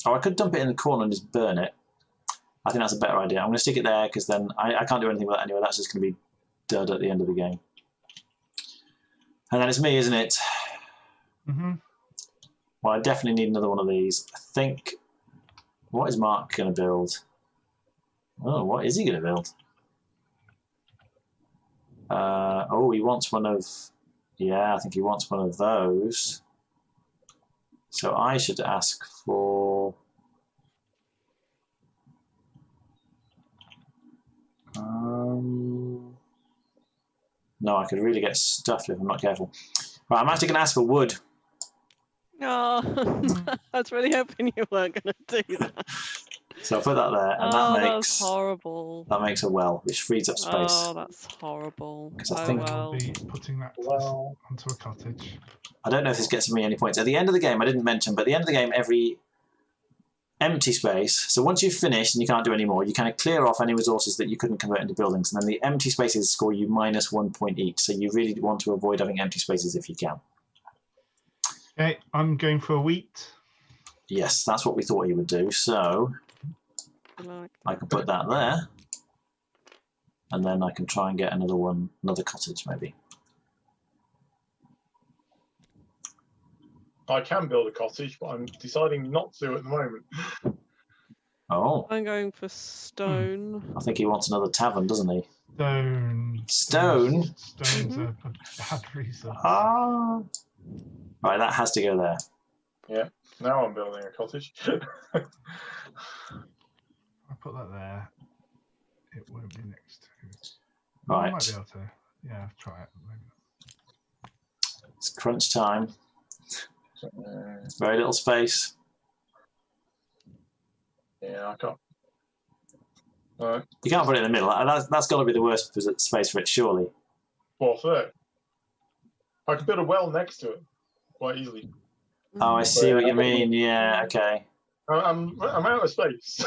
Oh, I could dump it in the corner and just burn it. I think that's a better idea. I'm going to stick it there because then I can't do anything with that anyway. That's just going to be dud at the end of the game. And then it's me, isn't it? Mm-hmm. Well, I definitely need another one of these. I think... What is Mark going to build? Oh, what is he going to build? Oh, he wants one of... Yeah, I think he wants one of those. So I should ask for... No, I could really get stuffed if I'm not careful. Right, I'm actually going to ask for wood. Oh, I was really hoping you weren't going to do that. So I'll put that there, and that's horrible. that makes a well, which frees up space. Oh, that's horrible. Because I think I'll be putting that onto a cottage. I don't know if this gets me any points. At the end of the game, I didn't mention, but at the end of the game, every empty space. So once you've finished and you can't do any more, you kind of clear off any resources that you couldn't convert into buildings, and then the empty spaces score you -1 point each. So you really want to avoid having empty spaces if you can. Okay, I'm going for a wheat. Yes, that's what we thought you would do. So I can put that there, and then I can try and get another cottage maybe. I can build a cottage, but I'm deciding not to at the moment. Oh. I'm going for stone. I think he wants another tavern, doesn't he? Stone. Stone? Stone's a bad resource. Ah. Right, that has to go there. Yeah, now I'm building a cottage. I'll put that there. It won't be next to. Right. I might be able to. Yeah, try it. It's crunch time. Very little space. Yeah, I can't. You can't put it in the middle. That's got to be the worst space for it, surely. What's that? I could build a well next to it quite easily. Oh, I see what you mean. Yeah, okay. I'm out of space.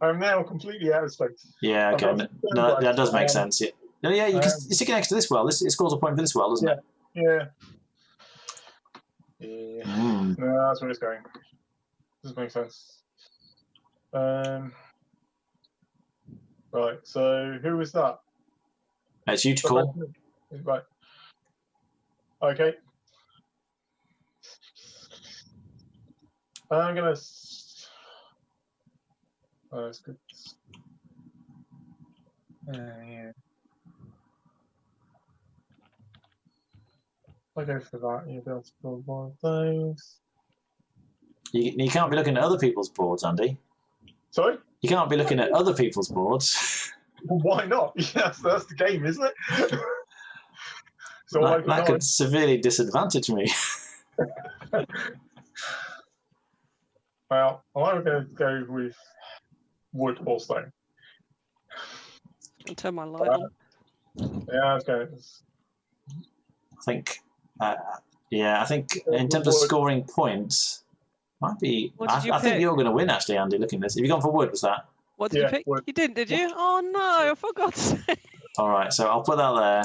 I'm now completely out of space. Yeah, okay. No, that does make sense. Yeah, yeah. You stick it next to this well. It scores a point for this well, doesn't it? Yeah. No, that's where it's going. Doesn't make sense. Right. So who was that? It's you to call. Right. Okay. I'm gonna. Oh, that's good. Yeah. I'll go for that. You'll be able to build one of those. You can't be looking at other people's boards, Andy. Sorry? You can't be looking at other people's boards. Well, why not? Yes, that's the game, isn't it? So that could severely disadvantage me. Well, I'm going to go with wood or stone. I'll turn my light on. Yeah, okay. I think, I think in terms of scoring points, might be. I think you're going to win, actually, Andy. Looking at this, have you gone for wood? Was that? What did you pick? Wood. You didn't, did you? Oh no! I forgot to say. All right, so I'll put that there.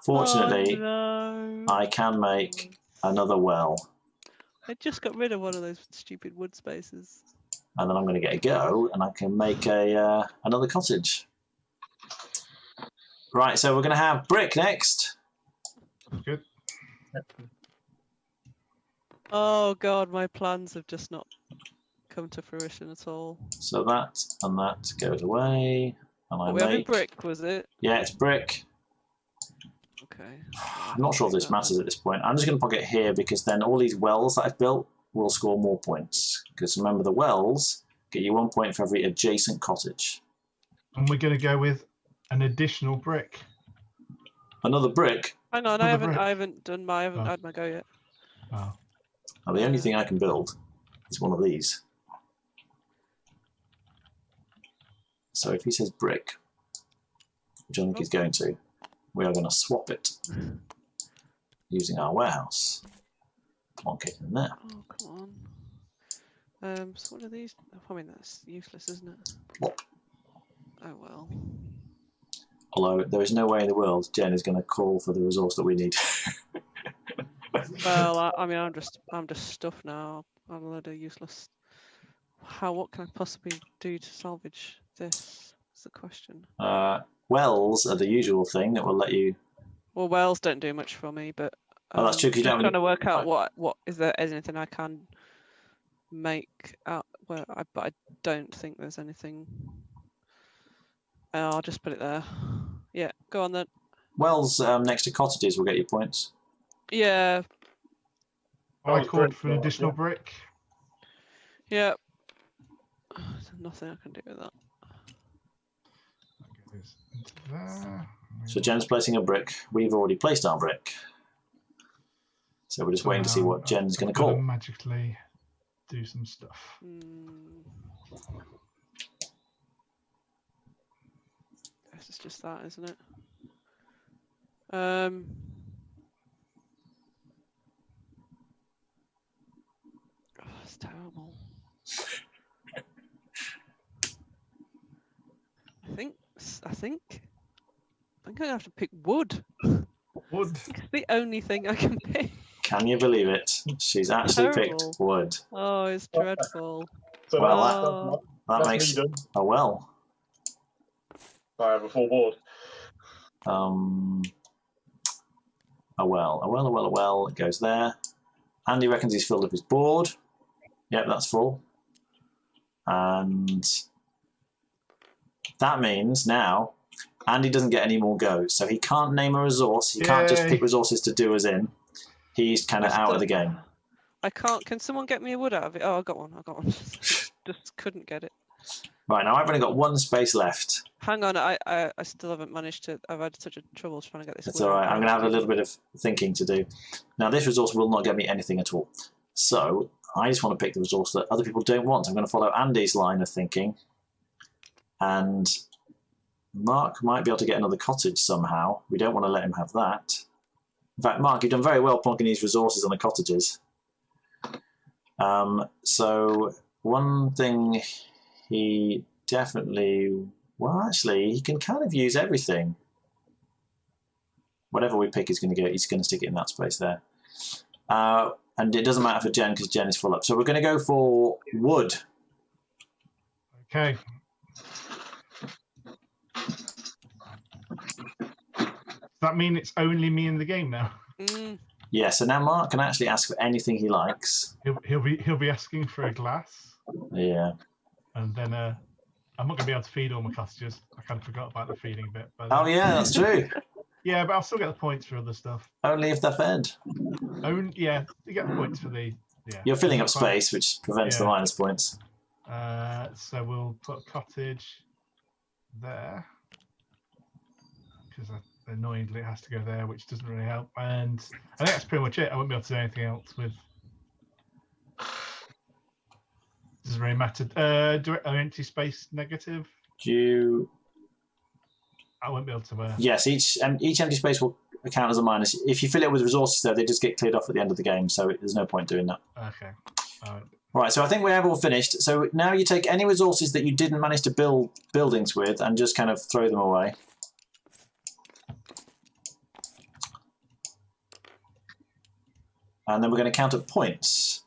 Fortunately, no. I can make another well. I just got rid of one of those stupid wood spaces. And then I'm going to get a go, and I can make another cottage. Right, so we're going to have brick next. Good. Oh God, my plans have just not come to fruition at all. So that and that goes away. And I What we having make... brick, was it? Yeah, it's brick. Okay. I'm not sure if this matters at this point. I'm just going to pocket it here because then all these wells that I've built will score more points. Because remember, the wells get you 1 point for every adjacent cottage. And we're going to go with an additional brick. Another brick? Hang on, I haven't had my go yet. Oh. Now, the only thing I can build is one of these. So if he says brick, which I think he's going to, we are going to swap it using our warehouse. Plonk it in there. Oh, come on. So what are these? I mean, that's useless, isn't it? Plop. Oh, well. Although there is no way in the world Jen is going to call for the resource that we need. Well, I mean, I'm just stuffed now. I'm a load of useless. What can I possibly do to salvage this? Is the question. Wells are the usual thing that will let you. Well, wells don't do much for me, but Oh, that's true. Because you I'm don't. trying to work out what is there anything I can make out. Well, but I don't think there's anything. I'll just put it there. Yeah, go on then. Wells next to cottages will get you points. Yeah. I called for an additional brick. Yeah. There's nothing I can do with that. There. So Jen's placing a brick. We've already placed our brick. So we're just waiting to see what Jen's going to call. Magically do some stuff. This is just that, isn't it? Oh, it's terrible. I think I'm gonna have to pick wood. Wood. It's the only thing I can pick. Can you believe it? She's actually picked wood. Oh, it's dreadful. So Well, that makes me done. a well. I have a full board. A well. It goes there. Andy reckons he's filled up his board. Yep, that's full. And that means now Andy doesn't get any more goes. So he can't name a resource. He can't just pick resources to do us in. He's kind of out of the game. I can't. Can someone get me a wood out of it? Oh, I got one. Just couldn't get it. Right, now I've only got one space left. Hang on, I still haven't managed to. I've had such a trouble trying to get this. It's all right. I'm going to have a little bit of thinking to do. Now, this resource will not get me anything at all. So I just want to pick the resource that other people don't want. I'm going to follow Andy's line of thinking. And Mark might be able to get another cottage somehow. We don't want to let him have that. In fact, Mark, you've done very well plonking these resources on the cottages. So one thing he definitely... Well, actually, he can kind of use everything. Whatever we pick, he's going to stick it in that space there. And it doesn't matter for Jen because Jen is full up. So we're going to go for wood. Okay. Does that mean it's only me in the game now? Yeah, so now Mark can actually ask for anything he likes. He'll be asking for a glass. Yeah. And then I'm not going to be able to feed all my cottages. I kind of forgot about the feeding bit. But, oh yeah, that's true. Yeah, but I'll still get the points for other stuff. Only if they're fed. Yeah, you get the points for the... Yeah. You're filling up space, which prevents the minus points. So we'll put cottage there. Because annoyingly it has to go there, which doesn't really help. And I think that's pretty much it. I won't be able to do anything else with... Doesn't really matter. Do an empty space negative? I won't be able to... Yes, each empty space will count as a minus. If you fill it with resources, though, they just get cleared off at the end of the game, so there's no point doing that. Okay. Right, so I think we have all finished. So now you take any resources that you didn't manage to build buildings with and just kind of throw them away. And then we're going to count up points.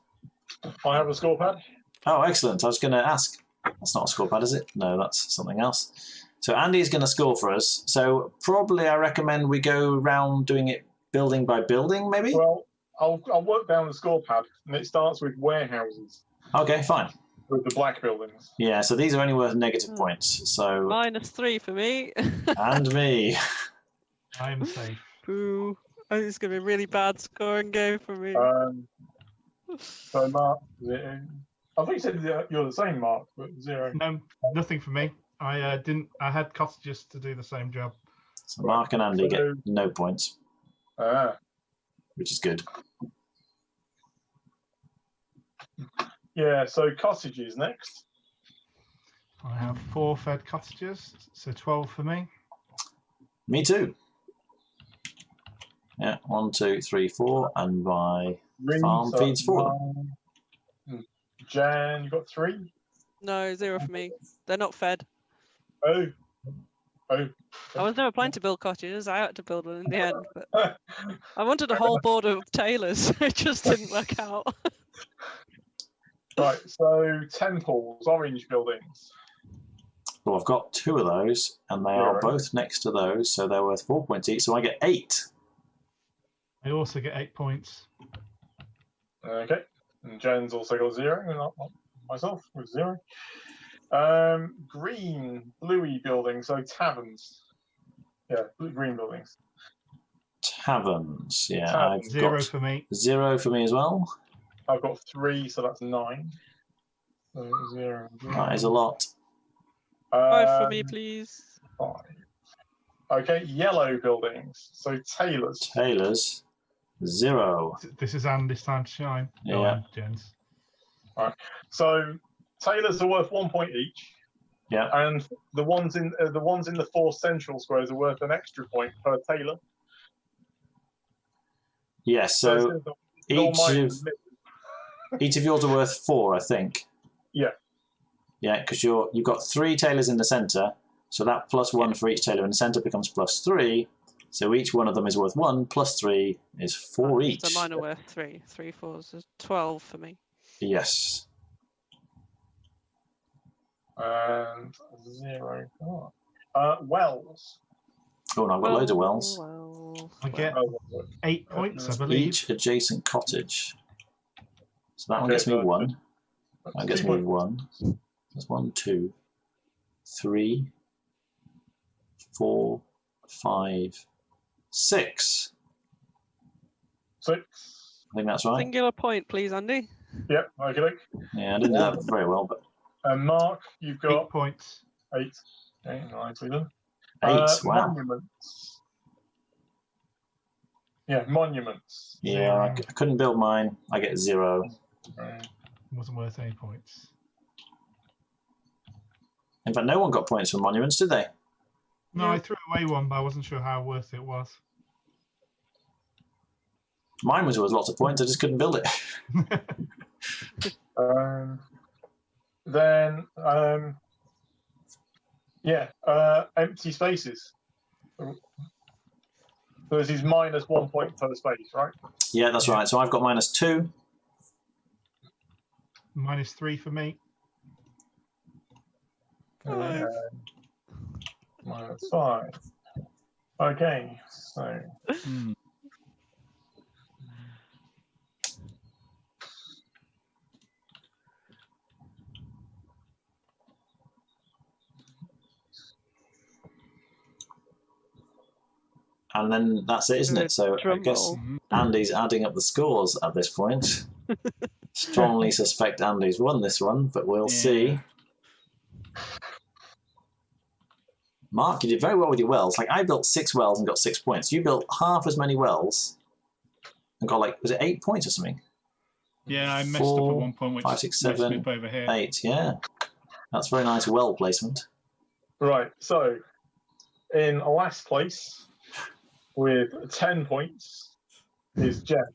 I have a score pad. Oh, excellent. I was going to ask. That's not a score pad, is it? No, that's something else. So Andy is going to score for us. So probably I recommend we go around doing it building by building, maybe? Well, I'll work down the score pad, and it starts with warehouses. Okay, fine. With the black buildings. Yeah, so these are only worth negative points. So -3 for me. and me. I am safe. Boo. I think it's going to be a really bad scoring game for me. So Mark, I think you said you're the same, Mark, but 0. No, nothing for me. I didn't. I had cottages to do the same job. So Mark and Andy get no points, which is good. Yeah, so cottages next. I have 4 fed cottages, so 12 for me. Me too. Yeah, 1, 2, 3, 4, and my farm feeds 4. Jan, you got 3? No, 0 for me. They're not fed. Oh. I was never planning to build cottages. I had to build one in the end. But I wanted a whole board of tailors. It just didn't work out. Right, so temples, orange buildings. Well, I've got 2 of those, and they are both next to those, so they're worth 4 points each. So I get 8. I also get 8 points. Okay, and Jen's also got 0, and not myself with 0. Green, bluey buildings, so taverns. Yeah, green buildings. Taverns, yeah. Taverns. I've 0 got for me. 0 for me as well. I've got 3, so that's 9. So 0. That is a lot. 5 for me, please. 5. Okay, yellow buildings, so tailors. Tailors, 0. This is Andy's time to shine. Yeah. Jens. All right. So tailors are worth 1 point each. Yeah. And the ones in the 4 central squares are worth an extra point per tailor. Yes, so each of yours are worth 4, I think. Yeah. Yeah, because you've got 3 tailors in the centre, so that +1 for each tailor in the centre becomes +3. So each one of them is worth 1, +3 is 4 each. So mine are worth 3. 3 4s is 12 for me. Yes. And 0. Wells. Oh, and I've got loads of wells. I get 8 points, I believe. Each adjacent cottage. So that one gets me 1. That gets me 1. That's 1, 2, 3, 4, 5, 6. 6. I think that's right. Singular point, please, Andy. Yep, okay. Yeah, I didn't do that very well, but And Mark, you've got 8 points. 8. Okay, nicely done. 8. Wow. Monuments. Yeah, monuments. Yeah, I couldn't build mine. I get 0. Wasn't worth any points. In fact, no one got points for monuments, did they? No, I threw away one, but I wasn't sure how worth it was. Mine was worth lots of points. I just couldn't build it. Then, empty spaces. So this is -1 point per space, right? Yeah, that's right. So I've got -2. -3 for me. -5. Okay, so. And then that's it, isn't it? So I guess Andy's adding up the scores at this point. Strongly suspect Andy's won this one, but we'll see. Mark, you did very well with your wells. Like, I built 6 wells and got 6 points. You built half as many wells and got, like, was it 8 points or something? Yeah, I messed up at one point, which 5, 6, 7, up over here. 8. Yeah, that's very nice well placement. Right, so in last place with 10 points is Jen.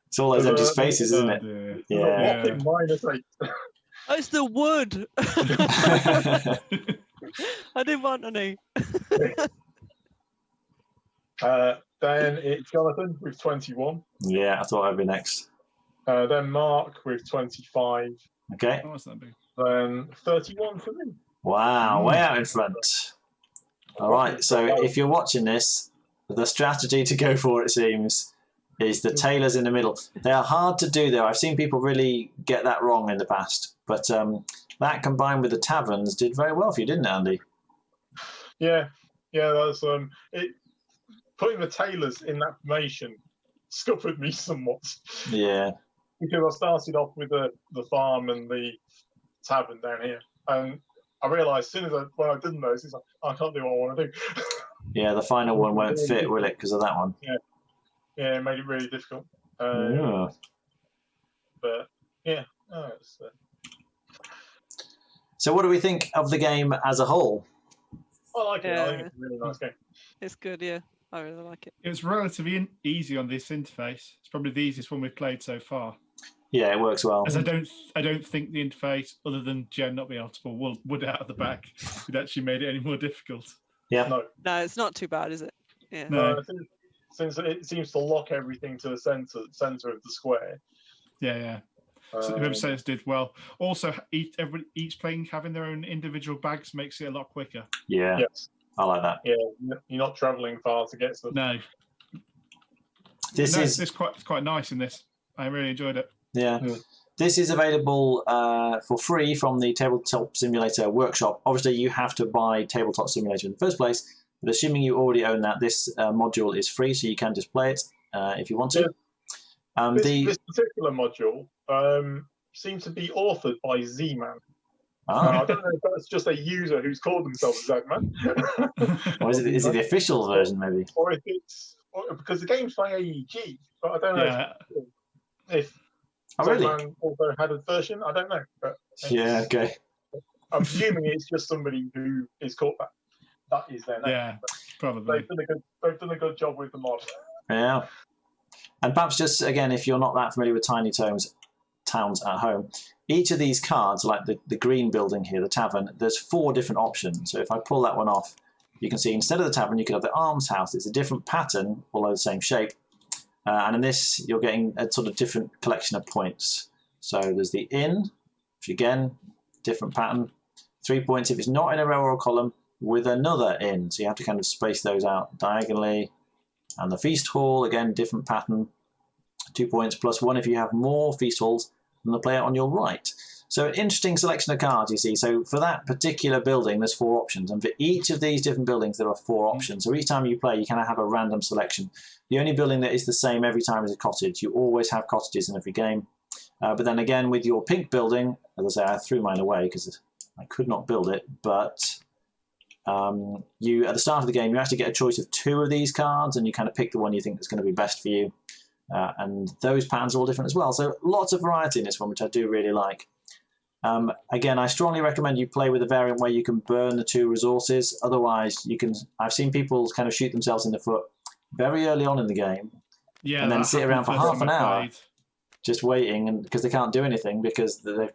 It's all those empty spaces, isn't it? Yeah. -8. It's the wood. I didn't want any. Then it's Jonathan with 21. Yeah, I thought I'd be next. Then Mark with 25. Okay. Oh, what's that big? Then 31 for me. Wow, way out in front. All right, so if you're watching this, the strategy to go for, it seems, is the tailors in the middle. They are hard to do, though. I've seen people really get that wrong in the past. But that combined with the taverns did very well for you, didn't it, Andy? Yeah, that's putting the tailors in that formation scuppered me somewhat. Yeah. Because I started off with the farm and the tavern down here, and I realised as soon as when I didn't know, it's like, I can't do what I want to do. Yeah, the final one won't fit, will it, because of that one? Yeah, it made it really difficult. Yeah. But yeah, So what do we think of the game as a whole? I like it. I think it's a really nice game. It's good, yeah. I really like it. It's relatively easy on this interface. It's probably the easiest one we've played so far. Yeah, it works well. As I don't think the interface, other than Jen not being able to pull wood out of the back, would actually made it any more difficult. Yeah. No, it's not too bad, is it? Yeah. No. Since it seems to lock everything to the center of the square. Yeah. So whoever says did well. Also, each playing having their own individual bags makes it a lot quicker. Yeah. Yes. I like that. Yeah, you're not travelling far to get stuff. No. It's quite nice in this. I really enjoyed it. Yeah. This is available for free from the Tabletop Simulator workshop. Obviously, you have to buy Tabletop Simulator in the first place, but assuming you already own that, this module is free, so you can just play it if you want to. This particular module seems to be authored by Z-Man. I don't know if that's just a user who's called themselves Z-Man. Or is it the official version, maybe? Or if it's... because the game's by AEG, but I don't know if Z-Man also had a version. I don't know. But yeah, okay. I'm assuming it's just somebody who is called that. That is their name. Yeah, probably. They've done a good job with the mod. Yeah. And perhaps just, again, if you're not that familiar with Tiny Towns at home, each of these cards, like the green building here, the tavern, there's 4 different options. So if I pull that one off, you can see instead of the tavern, you could have the almshouse. It's a different pattern, although the same shape. And in this, you're getting a sort of different collection of points. So there's the inn, which again, different pattern. 3 points if it's not in a row or a column with another inn. So you have to kind of space those out diagonally. And the feast hall, again, different pattern. 2 points plus 1 if you have more feast halls than the player on your right. So an interesting selection of cards, you see. So for that particular building, there's 4 options. And for each of these different buildings, there are 4 options. So each time you play, you kind of have a random selection. The only building that is the same every time is a cottage. You always have cottages in every game. But then again, with your pink building, as I say, I threw mine away because I could not build it. But you, at the start of the game, you actually get a choice of 2 of these cards, and you kind of pick the one you think is going to be best for you. And those patterns are all different as well. So lots of variety in this one, which I do really like. Again, I strongly recommend you play with a variant where you can burn the 2 resources. Otherwise, I've seen people kind of shoot themselves in the foot very early on in the game, and then sit around for half an hour just waiting, and because they can't do anything because they've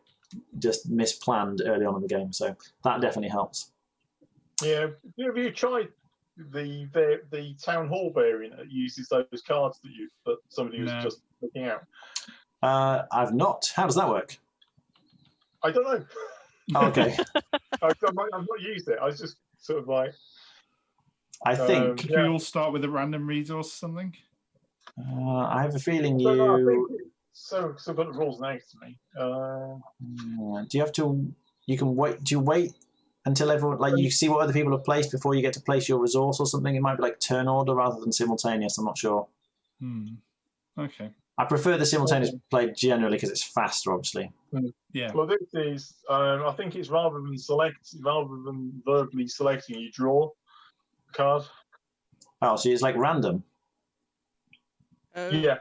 just misplanned early on in the game. So that definitely helps. Yeah, have you tried the town hall variant that uses those cards that somebody was just looking out? I've not. How does that work? I don't know. Oh, okay. I've not used it. I was just sort of like. I think. Could we all start with a random resource or something? I have a feeling I think so got the rules next to me. Do you have to? You can wait. Do you wait until everyone, like, you see what other people have placed before you get to place your resource or something? It might be like turn order rather than simultaneous. I'm not sure. Okay. I prefer the simultaneous play generally because it's faster, obviously. Yeah. Well, this is. I think it's rather than verbally selecting, you draw a card. Oh, so it's like random. Yeah.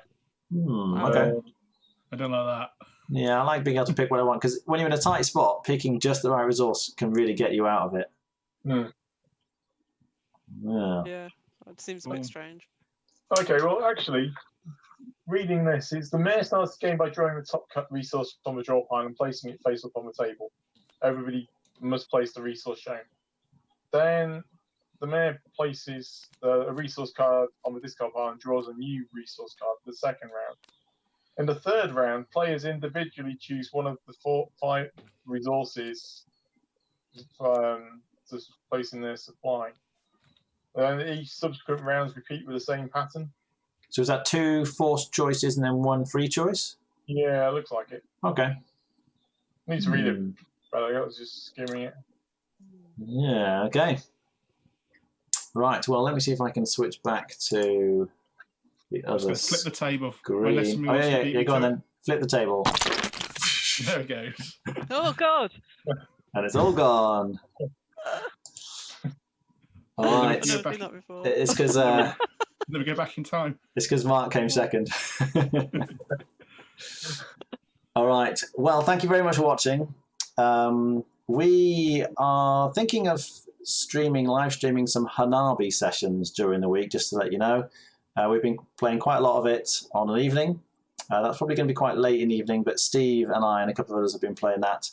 Okay. I don't like that. Yeah, I like being able to pick what I want, because when you're in a tight spot, picking just the right resource can really get you out of it. Yeah, it seems a bit strange. Okay, well, actually, reading this is the mayor starts the game by drawing the top cut resource from the draw pile and placing it face up on the table. Everybody must place the resource shown. Then the mayor places a resource card on the discard pile and draws a new resource card for the second round. In the third round, players individually choose one of the 5 resources to place in their supply. And each subsequent rounds repeat with the same pattern. So is that 2 forced choices and then 1 free choice? Yeah, it looks like it. Okay. Need to read it, but I was just skimming it. Yeah, okay. Right, well, let me see if I can switch back to the I was going others. to flip the table. Green. Oh, yeah, go on then. Flip the table. There it goes. Oh God! And it's all gone. All right. I've never seen that before. It's because Let me go back in time. it's because Mark came second. All right. Well, thank you very much for watching. We are thinking of live streaming some Hanabi sessions during the week, just to let you know. We've been playing quite a lot of it on an evening. That's probably going to be quite late in the evening, but Steve and I and a couple of others have been playing that.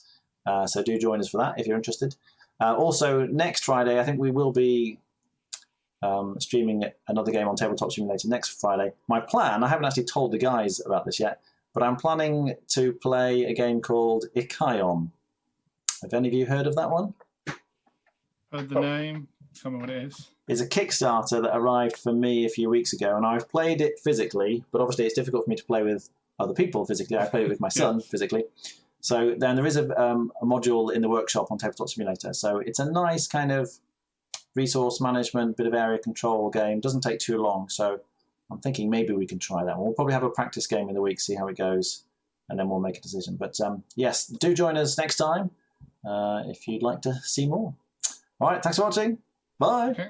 So do join us for that if you're interested. Also, next Friday, I think we will be streaming another game on Tabletop Simulator next Friday. My plan, I haven't actually told the guys about this yet, but I'm planning to play a game called Ikaion. Have any of you heard of that one? Heard the name. Tell me what it is. It's a Kickstarter that arrived for me a few weeks ago, and I've played it physically, but obviously it's difficult for me to play with other people physically. I played it with my son physically. So then there is a module in the workshop on Tabletop Simulator. So it's a nice kind of resource management, bit of area control game. Doesn't take too long. So I'm thinking maybe we can try that one. We'll probably have a practice game in the week, see how it goes, and then we'll make a decision. But yes, do join us next time if you'd like to see more. All right, thanks for watching. Bye. Okay.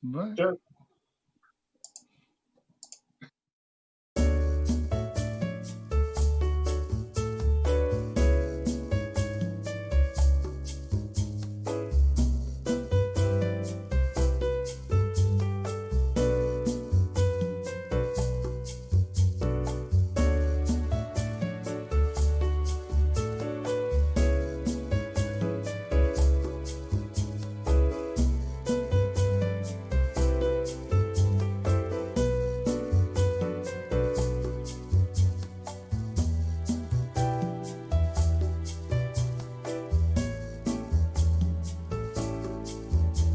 Bye. Sure.